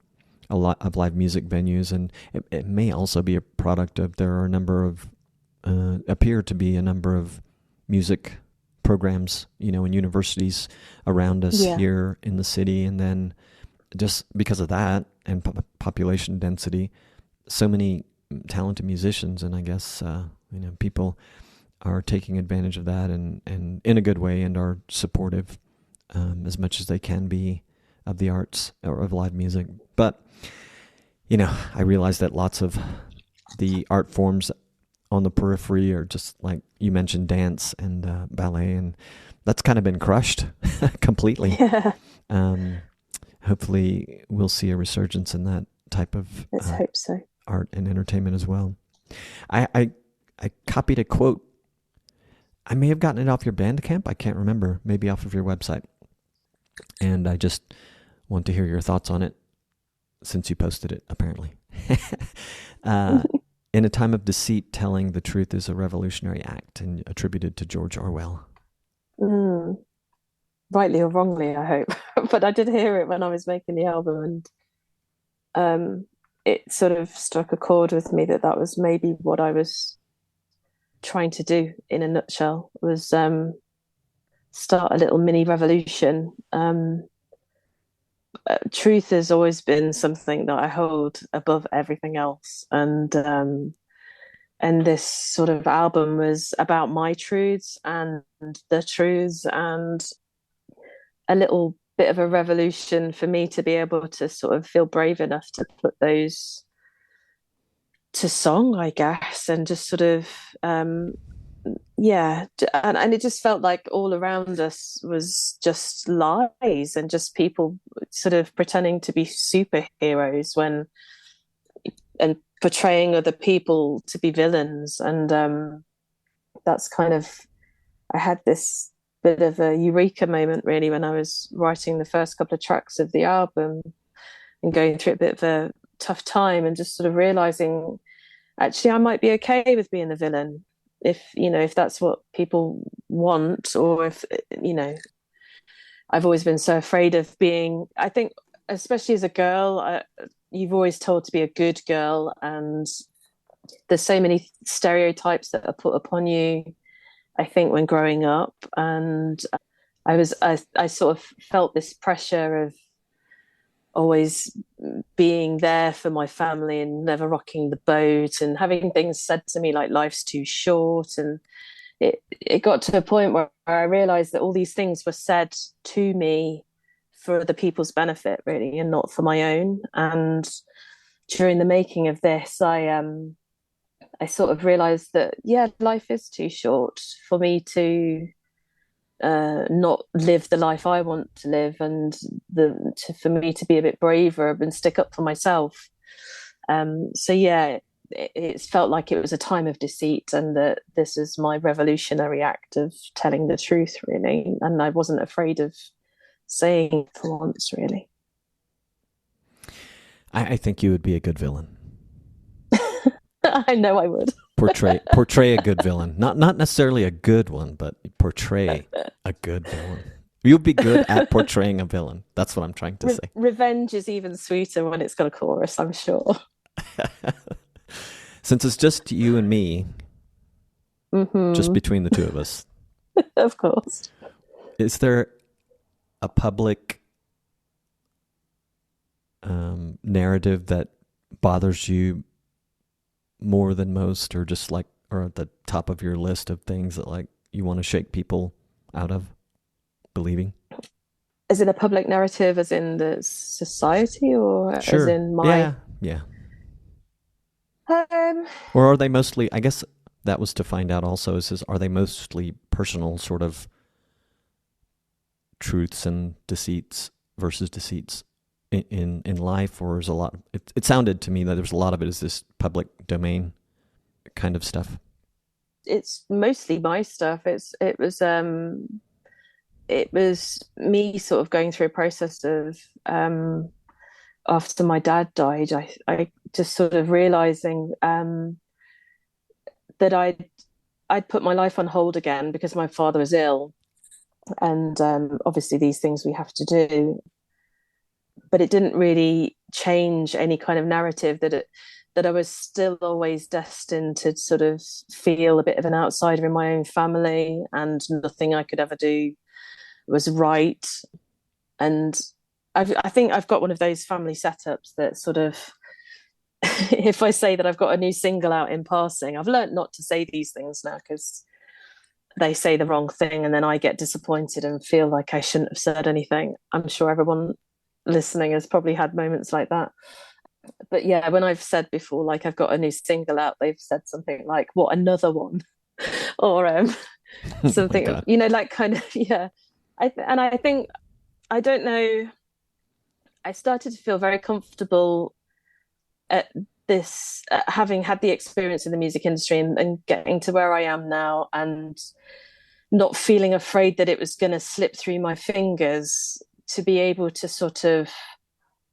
a lot of live music venues, and it may also be a product of there are a number of appear to be a number of music programs, in universities around us here in the city, and then just because of that and population density, so many talented musicians, and I guess people are taking advantage of that and in a good way, and are supportive as much as they can be of the arts or of live music. But I realize that lots of the art forms on the periphery are just like you mentioned, dance and ballet, and that's kind of been crushed completely. Yeah. Hopefully we'll see a resurgence in that type of Let's hope so. art and entertainment as well. I copied a quote. I may have gotten it off your Bandcamp. I can't remember. Maybe off of your website. And I just want to hear your thoughts on it since you posted it, apparently. In a time of deceit, telling the truth is a revolutionary act, and attributed to George Orwell. Rightly or wrongly, I hope. But I did hear it when I was making the album, and it sort of struck a chord with me that was maybe what I was trying to do in a nutshell, was start a little mini revolution. Truth has always been something that I hold above everything else, and this sort of album was about my truths and the truths, and a little bit of a revolution for me to be able to sort of feel brave enough to put those to song, I guess, and just sort of and it just felt like all around us was just lies and just people sort of pretending to be superheroes and portraying other people to be villains, and that's kind of, I had this bit of a eureka moment really when I was writing the first couple of tracks of the album and going through a bit of a tough time, and just sort of realizing actually I might be okay with being the villain if that's what people want, or if I've always been so afraid of being, I think especially as a girl, you've always told to be a good girl, and there's so many stereotypes that are put upon you, I think, when growing up. And I sort of felt this pressure of always being there for my family and never rocking the boat, and having things said to me like life's too short. And it got to a point where I realized that all these things were said to me for the people's benefit really, and not for my own. And during the making of this, I sort of realized that life is too short for me to not live the life I want to live, and for me to be a bit braver and stick up for myself. It felt like it was a time of deceit, and that this is my revolutionary act of telling the truth really, and I wasn't afraid of saying it for once really. I think you would be a good villain. I know I would. portray a good villain. Not necessarily a good one, but portray a good villain. You'll be good at portraying a villain. That's what I'm trying to say. Revenge is even sweeter when it's got a chorus, I'm sure. Since it's just you and me, just between the two of us. Of course. Is there a public narrative that bothers you more than most, or just like, or at the top of your list of things that like you want to shake people out of believing? As in a public narrative, as in the society, or sure. as in my... Yeah. Um, Or are they mostly, I guess that was to find out also, are they mostly personal sort of truths and deceits versus deceits in life, or is a lot, it sounded to me that there's a lot of it is this public domain kind of stuff. it's mostly my stuff. It was me sort of going through a process of after my dad died, I just sort of realizing that I'd put my life on hold again because my father was ill, and obviously these things we have to do, but it didn't really change any kind of narrative that I was still always destined to sort of feel a bit of an outsider in my own family, and nothing I could ever do was right. And I think I've got one of those family setups that sort of, if I say that I've got a new single out in passing, I've learned not to say these things now because they say the wrong thing and then I get disappointed and feel like I shouldn't have said anything. I'm sure everyone listening has probably had moments like that. But yeah, when I've said before, like I've got a new single out, they've said something like, "What, another one?" or Oh my something, God. like kind of, yeah. I think, I don't know, I started to feel very comfortable at this, having had the experience in the music industry and getting to where I am now, and not feeling afraid that it was going to slip through my fingers, to be able to sort of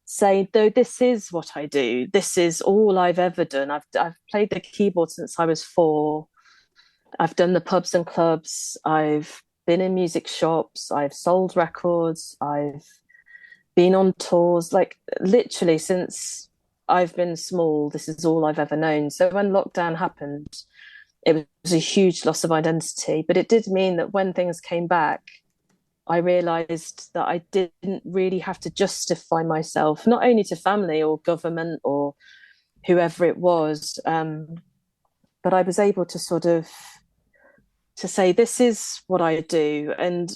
say, though, this is what I do. This is all I've ever done. I've played the keyboard since I was 4. I've done the pubs and clubs. I've been in music shops. I've sold records. I've been on tours. Like literally since I've been small, this is all I've ever known. So when lockdown happened, it was a huge loss of identity. But it did mean that when things came back, I realized that I didn't really have to justify myself, not only to family or government or whoever it was, but I was able to sort of to say, this is what I do. And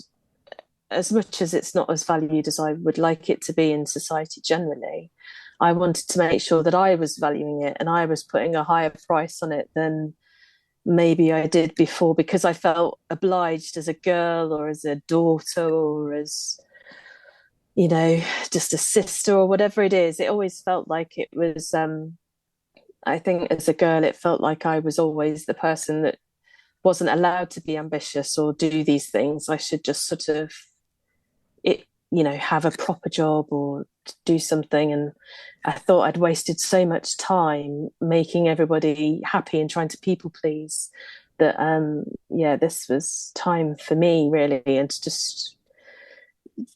as much as it's not as valued as I would like it to be in society generally, I wanted to make sure that I was valuing it and I was putting a higher price on it than maybe I did before, because I felt obliged as a girl or as a daughter or as, just a sister or whatever it is. It always felt like it was, I think as a girl, it felt like I was always the person that wasn't allowed to be ambitious or do these things. I should just sort of, have a proper job or do something. And I thought I'd wasted so much time making everybody happy and trying to people please that, this was time for me really, and to just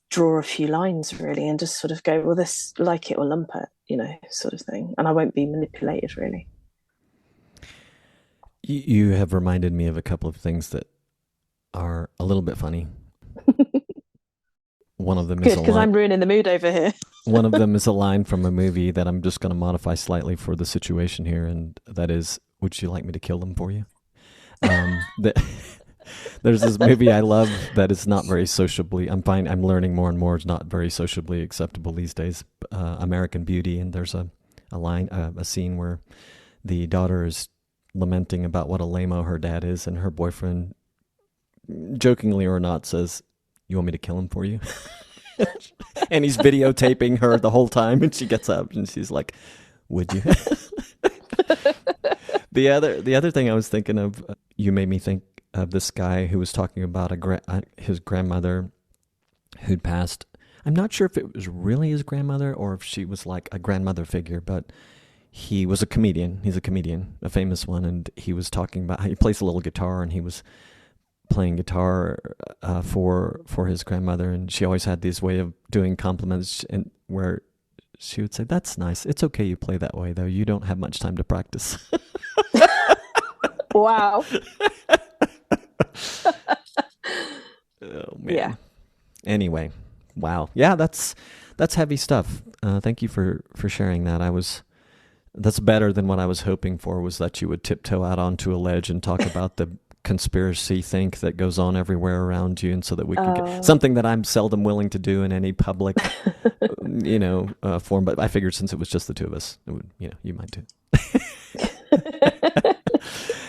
draw a few lines really and just sort of go, well, this, like it or lump it, sort of thing. And I won't be manipulated really. You have reminded me of a couple of things that are a little bit funny. One of them is good, because I'm ruining the mood over here. One of them is a line from a movie that I'm just going to modify slightly for the situation here, and that is, "Would you like me to kill them for you?" There's this movie I love that is not very sociably. I'm learning more and more. It's not very sociably acceptable these days. American Beauty, and there's a scene where the daughter is lamenting about what a lame-o her dad is, and her boyfriend, jokingly or not, says, "You want me to kill him for you?" And he's videotaping her the whole time, and she gets up and she's like, "Would you?" The other thing I was thinking of, you made me think of this guy who was talking about his grandmother who'd passed. I'm not sure if it was really his grandmother or if she was like a grandmother figure, but he was a comedian. He's a comedian, a famous one, and he was talking about how he plays a little guitar, and he was playing guitar for his grandmother, and she always had this way of doing compliments, and where she would say, "That's nice. It's okay you play that way, though. You don't have much time to practice." Wow. Oh man. Yeah. Anyway, wow. Yeah, that's heavy stuff. Thank you for sharing that. That's better than what I was hoping for, was that you would tiptoe out onto a ledge and talk about the conspiracy think that goes on everywhere around you, and so that we could get something that I'm seldom willing to do in any public, form. But I figured since it was just the two of us, it would, you might too.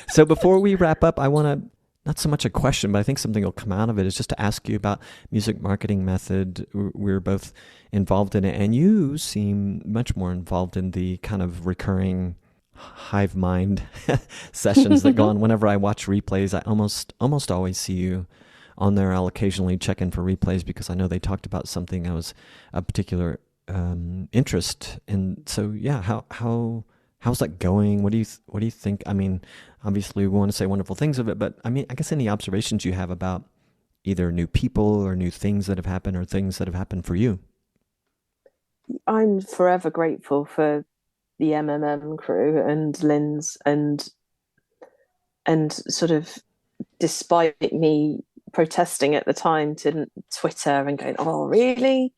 So before we wrap up, I want to, not so much a question, but I think something will come out of it, is just to ask you about music marketing method. We're both involved in it, and you seem much more involved in the kind of recurring hive mind sessions that go on. Whenever I watch replays, I almost always see you on there. I'll occasionally check in for replays because I know they talked about something that was a particular interest. And so, yeah, how's that going? What do you think? I mean, obviously we want to say wonderful things of it, but I mean, I guess any observations you have about either new people or new things that have happened or things that have happened for you? I'm forever grateful for the MMM crew and Lynn's, and sort of, despite me protesting at the time to Twitter and going, oh, really?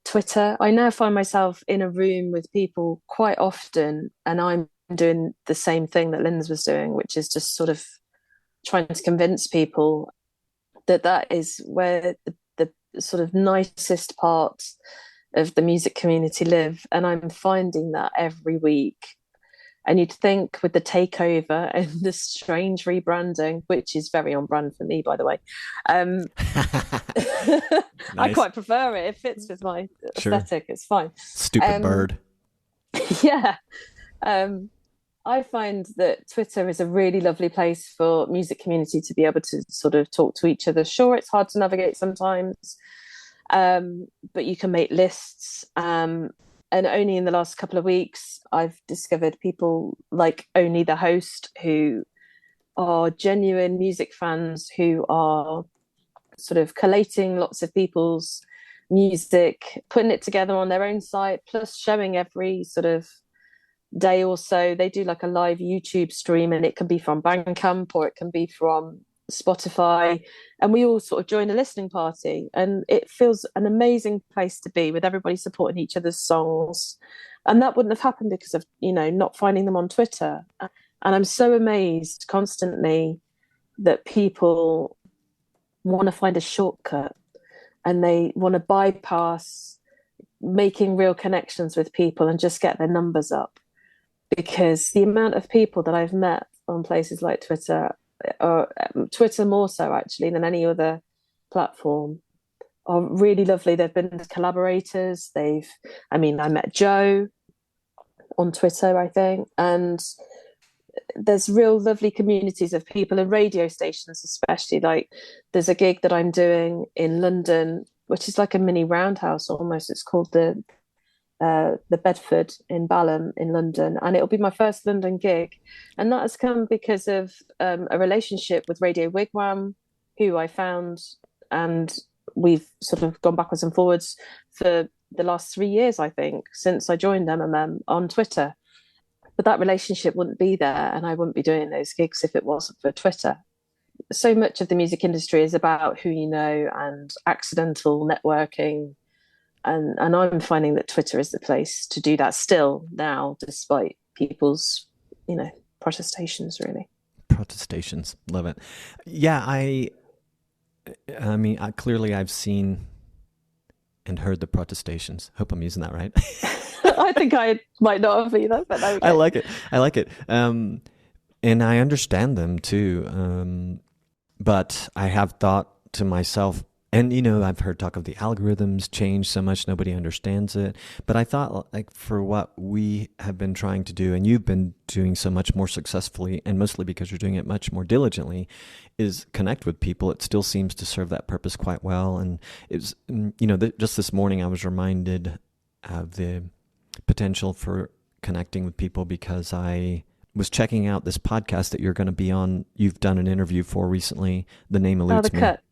Twitter? I now find myself in a room with people quite often, and I'm doing the same thing that Lynn's was doing, which is just sort of trying to convince people that that is where the sort of nicest parts of the music community live. And I'm finding that every week. And you'd think with the takeover and the strange rebranding, which is very on brand for me, by the way, Nice. I quite prefer it. It fits with my aesthetic. It's fine. Stupid bird. Yeah. I find that Twitter is a really lovely place for music community to be able to sort of talk to each other. Sure, it's hard to navigate sometimes, but you can make lists. And only in the last couple of weeks, I've discovered people like Only the Host, who are genuine music fans, who are sort of collating lots of people's music, putting it together on their own site, plus showing every sort of day or so. They do like a live YouTube stream, and it can be from Bandcamp or it can be from Spotify, and we all sort of join a listening party, and it feels an amazing place to be, with everybody supporting each other's songs. And that wouldn't have happened because of, not finding them on Twitter. And I'm so amazed constantly that people want to find a shortcut, and they want to bypass making real connections with people and just get their numbers up. Because the amount of people that I've met on places like Twitter, or Twitter more so actually than any other platform, are really lovely. They've been collaborators. I met Joe on Twitter, I think, and there's real lovely communities of people, and radio stations especially. Like, there's a gig that I'm doing in London, which is like a mini roundhouse almost. It's called the Bedford in Balham in London, and it'll be my first London gig, and that has come because of a relationship with Radio Wigwam, who I found, and we've sort of gone backwards and forwards for the last 3 years, I think, since I joined MMM on Twitter. But that relationship wouldn't be there, and I wouldn't be doing those gigs if it wasn't for Twitter. So much of the music industry is about who you know and accidental networking. And I'm finding that Twitter is the place to do that still now, despite people's, protestations, really. Protestations. Love it. Yeah, I mean, clearly I've seen and heard the protestations. Hope I'm using that right. I think I might not have either, but there we go. I like it. And I understand them too. But I have thought to myself, and, I've heard talk of the algorithms change so much, nobody understands it. But I thought, like, for what we have been trying to do, and you've been doing so much more successfully, and mostly because you're doing it much more diligently, is connect with people. It still seems to serve that purpose quite well. And it's, just this morning I was reminded of the potential for connecting with people because I was checking out this podcast that you're going to be on. You've done an interview for recently. The name eludes me. Cut.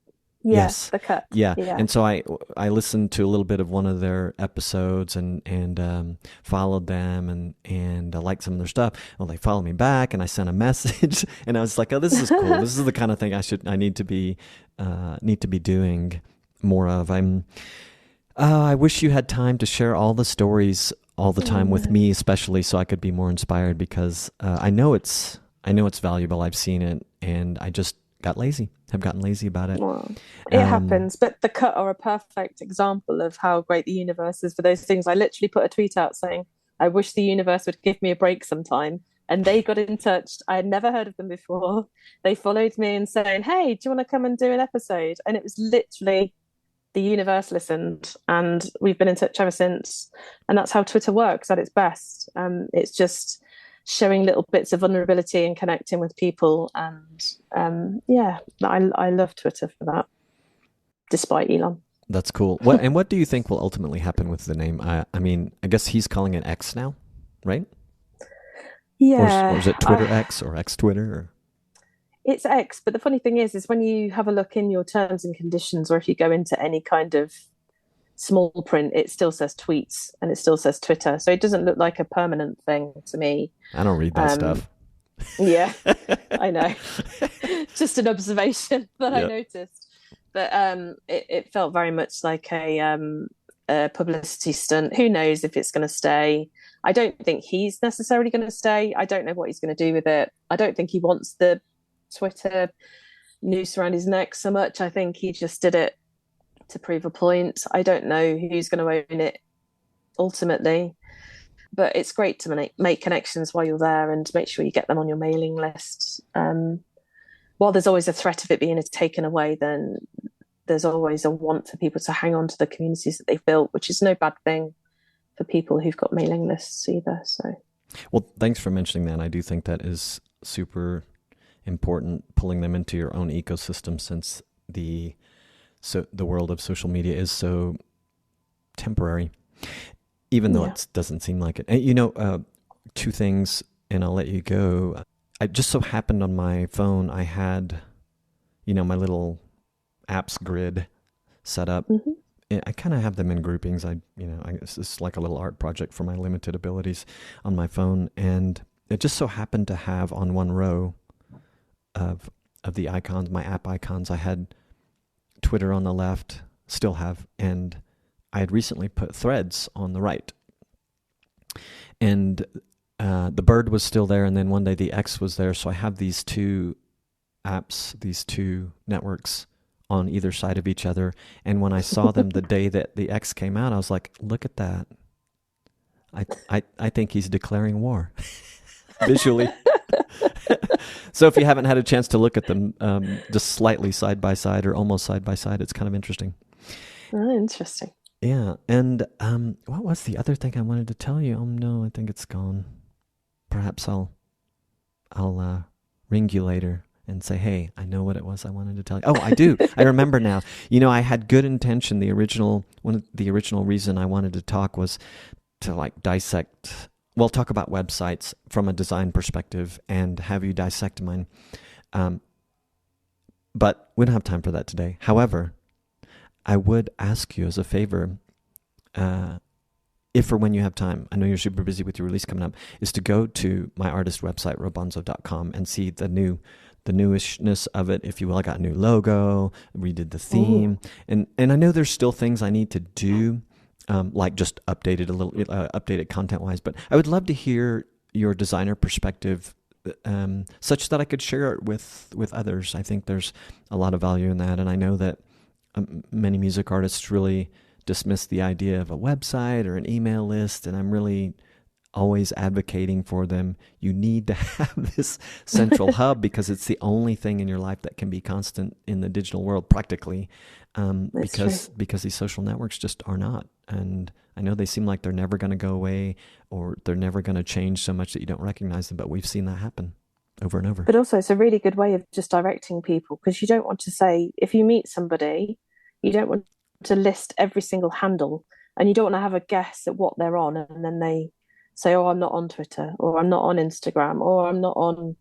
Yes, The Cut. Yeah. And so I listened to a little bit of one of their episodes and followed them and I liked some of their stuff. Well, they followed me back, and I sent a message, and I was like, "Oh, this is cool. This is the kind of thing I need to be doing more of." I wish you had time to share all the stories all the time with me, especially so I could be more inspired, because I know it's valuable. I've seen it, and I just got lazy. I've gotten lazy about it. Well, it happens, but The Cut are a perfect example of how great the universe is for those things. I literally put a tweet out saying, I wish the universe would give me a break sometime And they got in touch. I had never heard of them before. They followed me and saying, "Hey, do you want to come and do an episode?" And it was literally the universe listened, and we've been in touch ever since. And that's how Twitter works at its best. It's just showing little bits of vulnerability and connecting with people. And yeah, I love Twitter for that, despite Elon. That's cool. What do you think will ultimately happen with the name? I mean, I guess he's calling it X now, right? Yeah. Or is it Twitter X or X Twitter? Or... It's X, but the funny thing is when you have a look in your terms and conditions, or if you go into any kind of small print, it still says tweets and it still says Twitter. So it doesn't look like a permanent thing to me. I don't read that stuff. Yeah, I know. Just an observation that I noticed. But it felt very much like a publicity stunt. Who knows if it's going to stay? I don't think he's necessarily going to stay. I don't know what he's going to do with it. I don't think he wants the Twitter noose around his neck so much. I think he just did it to prove a point. I don't know who's going to own it ultimately, but it's great to make connections while you're there and make sure you get them on your mailing list. While there's always a threat of it being taken away, then there's always a want for people to hang on to the communities that they've built, which is no bad thing for people who've got mailing lists either. So, well, thanks for mentioning that. I do think that is super important, pulling them into your own ecosystem, since the world of social media is so temporary, even though it doesn't seem like it. And, two things, and I'll let you go. I just so happened on my phone, I had, my little apps grid set up. Mm-hmm. I kind of have them in groupings. It's just like a little art project for my limited abilities on my phone. And it just so happened to have on one row of the icons, my app icons, I had Twitter on the left, still have, and I had recently put Threads on the right. And the bird was still there, and then one day the X was there. So I have these two apps, these two networks on either side of each other. And when I saw them the day that the X came out, I was like, look at that. I think he's declaring war visually. So if you haven't had a chance to look at them just slightly side by side or almost side by side, it's kind of interesting. Oh, interesting. Yeah. And what was the other thing I wanted to tell you? Oh, no, I think it's gone. Perhaps I'll ring you later and say, hey, I know what it was I wanted to tell you. Oh, I do. I remember now. I had good intention. The original reason I wanted to talk was to talk about websites from a design perspective and have you dissect mine. But we don't have time for that today. However, I would ask you as a favor, if or when you have time, I know you're super busy with your release coming up, is to go to my artist website, robonzo.com, and see the newishness of it, if you will. I got a new logo, redid the theme, and I know there's still things I need to do, like just updated content-wise, but I would love to hear your designer perspective, such that I could share it with others. I think there's a lot of value in that, and I know that many music artists really dismiss the idea of a website or an email list, and I'm really always advocating for them. You need to have this central hub because it's the only thing in your life that can be constant in the digital world practically, because these social networks just are not. And I know they seem like they're never going to go away or they're never going to change so much that you don't recognize them, but we've seen that happen over and over. But also it's a really good way of just directing people, because you don't want to say, if you meet somebody, you don't want to list every single handle, and you don't want to have a guess at what they're on, and then they say, oh, I'm not on Twitter, or I'm not on Instagram, or I'm not on,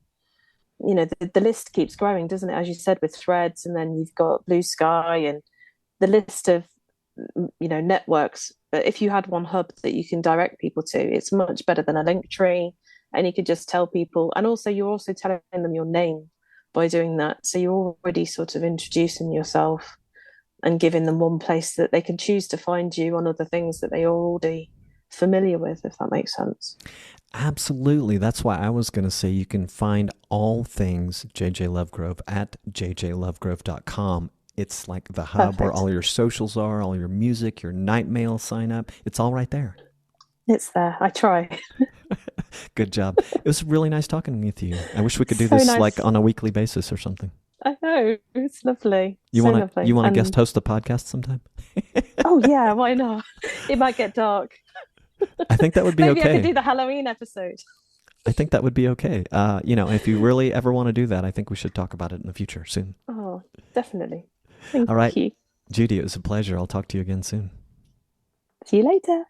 the list keeps growing, doesn't it? As you said, with Threads, and then you've got Blue Sky and the list of, networks. But if you had one hub that you can direct people to, it's much better than a link tree, and you could just tell people. And also, you're also telling them your name by doing that. So you're already sort of introducing yourself and giving them one place that they can choose to find you on other things that they are already familiar with, if that makes sense. Absolutely. That's why I was going to say you can find all things JJ Lovegrove at jjlovegrove.com. It's like the hub where all your socials are, all your music, your night mail sign up. It's all right there. It's there. I try. Good job. It was really nice talking with you. I wish we could do So this nice. like on a weekly basis or something. I know. It's lovely. You So want lovely. to you want to And guest host the podcast sometime? oh yeah, why not? It might get dark. I think that would be Maybe I could okay. do the Halloween episode. I think that would be okay. If you really ever want to do that, I think we should talk about it in the future soon. Oh, definitely. Thank All right. you. Judi, it was a pleasure. I'll talk to you again soon. See you later.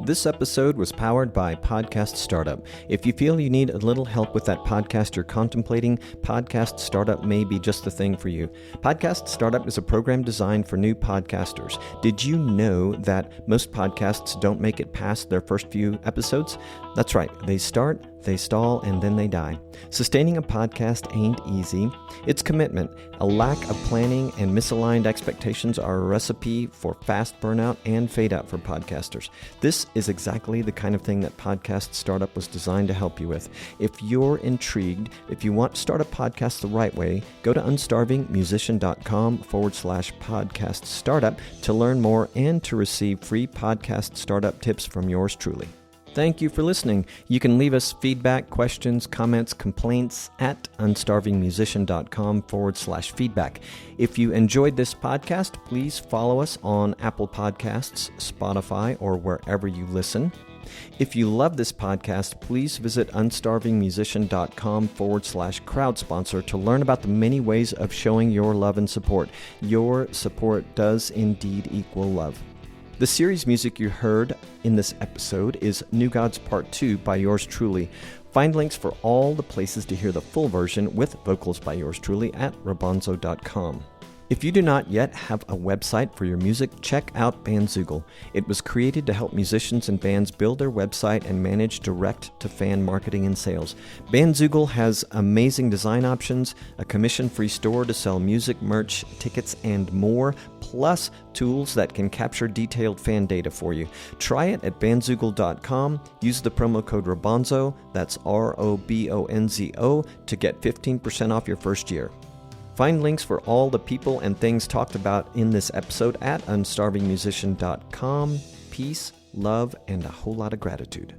This episode was powered by Podcast Startup. If you feel you need a little help with that podcast you're contemplating, Podcast Startup may be just the thing for you. Podcast Startup is a program designed for new podcasters. Did you know that most podcasts don't make it past their first few episodes? That's right. They start, they stall, and then they die. Sustaining a podcast ain't easy. It's commitment. A lack of planning and misaligned expectations are a recipe for fast burnout and fade out for podcasters. This is exactly the kind of thing that Podcast Startup was designed to help you with. If you're intrigued, if you want to start a podcast the right way, go to unstarvingmusician.com/podcast startup to learn more and to receive free podcast startup tips from yours truly. Thank you for listening. You can leave us feedback, questions, comments, complaints at unstarvingmusician.com/feedback. If you enjoyed this podcast, please follow us on Apple Podcasts, Spotify, or wherever you listen. If you love this podcast, please visit unstarvingmusician.com/crowd sponsor to learn about the many ways of showing your love and support. Your support does indeed equal love. The series music you heard in this episode is New Gods Part 2 by yours truly. Find links for all the places to hear the full version with vocals by yours truly at robonzo.com. If you do not yet have a website for your music, check out Bandzoogle. It was created to help musicians and bands build their website and manage direct-to-fan marketing and sales. Bandzoogle has amazing design options, a commission-free store to sell music, merch, tickets, and more, plus tools that can capture detailed fan data for you. Try it at bandzoogle.com. Use the promo code ROBONZO, that's ROBONZO, to get 15% off your first year. Find links for all the people and things talked about in this episode at unstarvingmusician.com. Peace, love, and a whole lot of gratitude.